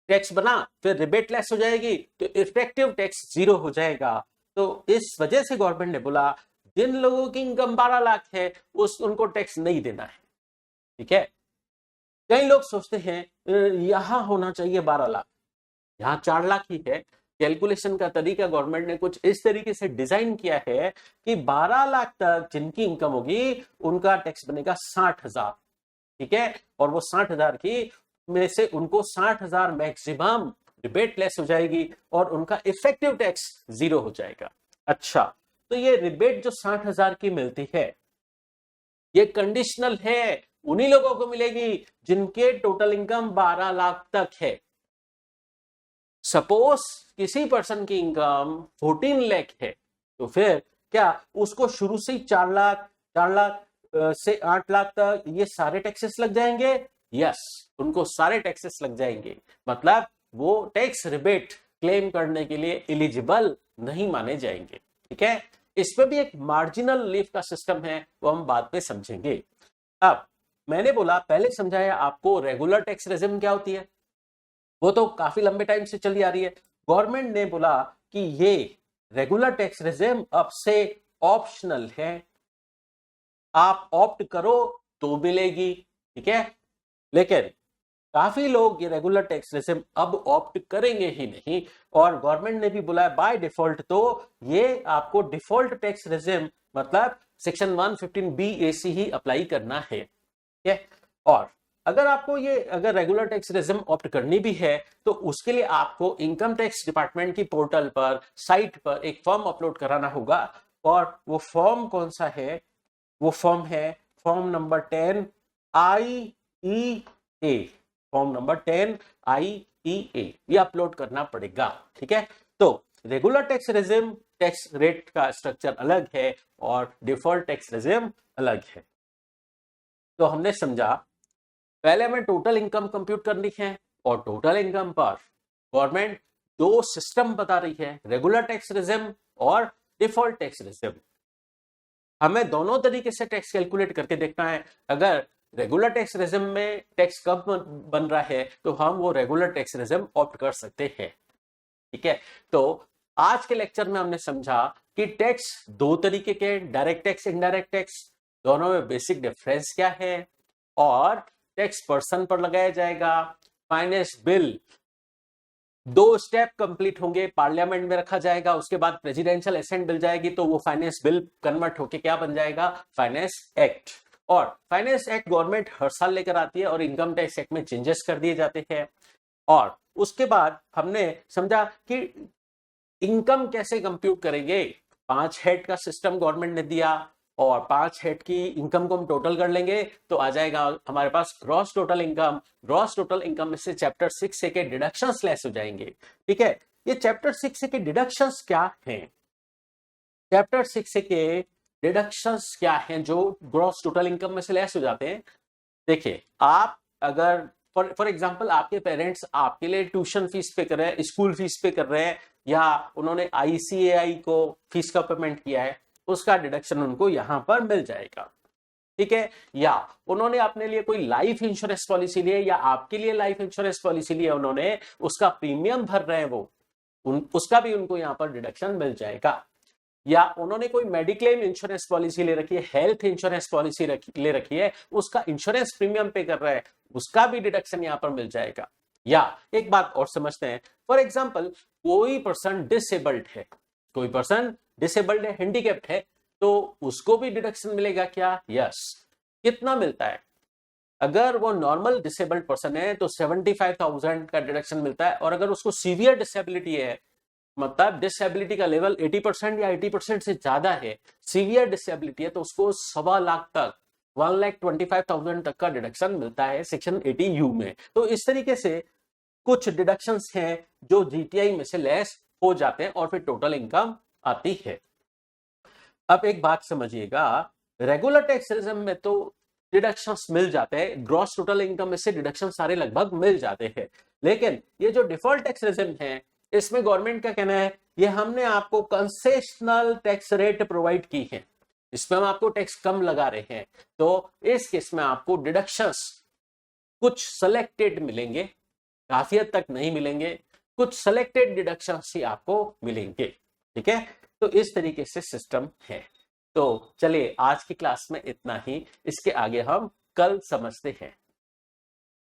टैक्स बना, फिर रिबेट लेस हो जाएगी, तो इफेक्टिव टैक्स 0 हो जाएगा। तो इस वजह से गवर्नमेंट ने बोला जिन लोगों की इनकम 12 लाख है उनको टैक्स नहीं देना है। ठीक है। कई लोग सोचते हैं यहां होना चाहिए 12 लाख, यहां 4 लाख ही है। कैलकुलेशन का तरीका गवर्नमेंट ने कुछ इस तरीके से डिजाइन किया है कि 12 लाख तक जिनकी इनकम होगी उनका टैक्स बनेगा 60,000। ठीक है। और वो 60,000 की में से उनको 60,000 मैक्सिमम रिबेट लेस हो जाएगी और उनका इफेक्टिव टैक्स 0 हो जाएगा। अच्छा, तो ये रिबेट जो 60,000 की मिलती है ये कंडीशनल है, उन्हीं लोगों को मिलेगी जिनके टोटल इनकम 12 लाख तक है। सपोज किसी पर्सन की इनकम 14 लाख है, तो फिर क्या उसको शुरू से ही 4 लाख से 8 लाख तक ये सारे टैक्सेस लग जाएंगे? यस, उनको सारे टैक्सेस लग जाएंगे। मतलब वो टैक्स रिबेट क्लेम करने के लिए एलिजिबल नहीं माने जाएंगे। ठीक है। इसमें भी एक मार्जिनल लीफ का सिस्टम है, वो हम बाद में समझेंगे। अब मैंने बोला, पहले समझाया आपको रेगुलर टैक्स रेजिम क्या होती है, वो तो काफी लंबे टाइम से चली आ रही है। गवर्नमेंट ने बोला कि ये रेगुलर टैक्स रेजिम अब से ऑप्शनल है, आप ऑप्ट करो तो मिलेगी। ठीक है। लेकिन काफी लोग ये रेगुलर टैक्स रेजिम अब ऑप्ट करेंगे ही नहीं, और गवर्नमेंट ने भी बोला है बाय डिफॉल्ट तो ये आपको डिफॉल्ट टैक्स रेजिम मतलब सेक्शन 115BAC ही अप्लाई करना है। ठीक है। और अगर रेगुलर टैक्स रेजिम ऑप्ट करनी भी है तो उसके लिए आपको इनकम टैक्स डिपार्टमेंट की पोर्टल पर, साइट पर एक फॉर्म अपलोड कराना होगा। और वो फॉर्म कौन सा है? वो फॉर्म है form number 10 IEA। Form number 10 IEA ये अपलोड करना पड़ेगा। ठीक है। तो regular tax regime tax rate का स्ट्रक्चर अलग है और डिफॉल्ट टैक्स रेजिम अलग है। तो हमने समझा, पहले हमें टोटल इनकम कंप्यूट करनी है, और टोटल इनकम पर गवर्नमेंट दो सिस्टम बता रही है, रेगुलर टैक्स रेजिम और डिफॉल्ट टैक्स रेजिम। हमें दोनों तरीके से टैक्स कैलकुलेट करके देखना है। अगर रेगुलर टैक्स रेजिम में टैक्स कम बन रहा है तो हम वो रेगुलर टैक्स रेजिम ऑप्ट कर सकते हैं। ठीक है। तो आज के लेक्चर में हमने समझा कि टैक्स दो तरीके के, डायरेक्ट टैक्स, इनडायरेक्ट टैक्स, दोनों में बेसिक डिफरेंस क्या है, और टैक्स पर्सन पर लगाया जाएगा। फाइनेंस बिल 2 स्टेप कंप्लीट होंगे, पार्लियामेंट में रखा जाएगा, उसके बाद प्रेसिडेंशियल असेंट बिल जाएगी तो वो फाइनेंस बिल कन्वर्ट होके क्या बन जाएगा? Finance act. और फाइनेंस एक्ट गवर्नमेंट हर साल लेकर आती है और इनकम टैक्स एक्ट में चेंजेस कर दिए जाते हैं। और उसके बाद हमने समझा कि इनकम कैसे कंप्यूट करेंगे। 5 हेड का सिस्टम गवर्नमेंट ने दिया, और 5 हेड की इनकम को हम टोटल कर लेंगे तो आ जाएगा हमारे पास gross total income. Gross total income में से चैप्टर 6A के डिडक्शंस लेस हो जाएंगे। ठीक है। ये चैप्टर 6A के डिडक्शंस क्या हैं? चैप्टर 6A के डिडक्शंस क्या हैं जो ग्रॉस टोटल इनकम में से लेस हो जाते हैं? देखिए, आप अगर फॉर एग्जांपल आपके पेरेंट्स आपके लिए ट्यूशन फीस पे कर रहे हैं, स्कूल फीस पे कर रहे हैं, या उन्होंने ICAI को फीस का पेमेंट किया है, उसका डिडक्शन उनको यहां पर मिल जाएगा। ठीक है। या उन्होंने अपने लिए कोई लाइफ इंश्योरेंस पॉलिसी ली है, या आपके लिए लाइफ इंश्योरेंस पॉलिसी ली है, उन्होंने उसका प्रीमियम भर रहे हैं वो, उसका भी उनको यहां पर डिडक्शन मिल जाएगा। या उन्होंने कोई मेडिक्लेम इंश्योरेंस पॉलिसी ले रखी है, हेल्थ इंश्योरेंस पॉलिसी ले रखी है, उसका इंश्योरेंस प्रीमियम पे कर रहा है, उसका भी डिडक्शन यहां पर मिल जाएगा। या एक बात और समझते हैं, फॉर एग्जांपल कोई पर्सन डिसेबल्ड है, कोई पर्सन डिसेबल्ड है, हैंडीकैप्ड है, तो उसको भी डिडक्शन मिलेगा क्या? यस। कितना मिलता है? अगर वो नॉर्मल डिसेबल्ड पर्सन है तो 75,000 का डिडक्शन मिलता है, और अगर उसको सीवियर डिसेबिलिटी है, मतलब डिसेबिलिटी का लेवल 80% या 80% से ज्यादा है, सीवियर डिसेबिलिटी है, तो उसको 1.25 लाख तक 1,25,000 तक का डिडक्शन मिलता है सेक्शन 80U में। तो इस तरीके से कुछ डिडक्शंस हैं जो जीटीआई में से लेस हो जाते हैं और फिर टोटल इनकम आती है। अब एक बात समझिएगा, रेगुलर टैक्स रेजिम में तो डिडक्शंस मिल जाते हैं, ग्रॉस टोटल इनकम में से डिडक्शन सारे लगभग मिल जाते हैं, लेकिन ये जो डिफॉल्ट टैक्स रेजिम है इसमें गवर्नमेंट का कहना है ये हमने आपको कंसेशनल टैक्स रेट प्रोवाइड की है, इसमें हम आपको टैक्स कम लगा रहे हैं, तो इस केस में आपको डिडक्शंस कुछ सेलेक्टेड मिलेंगे, काफी हद तक नहीं मिलेंगे, कुछ सेलेक्टेड डिडक्शंस ही आपको मिलेंगे। ठीक है, तो इस तरीके से सिस्टम है। तो चलिए आज की क्लास में इतना ही, इसके आगे हम कल समझते हैं।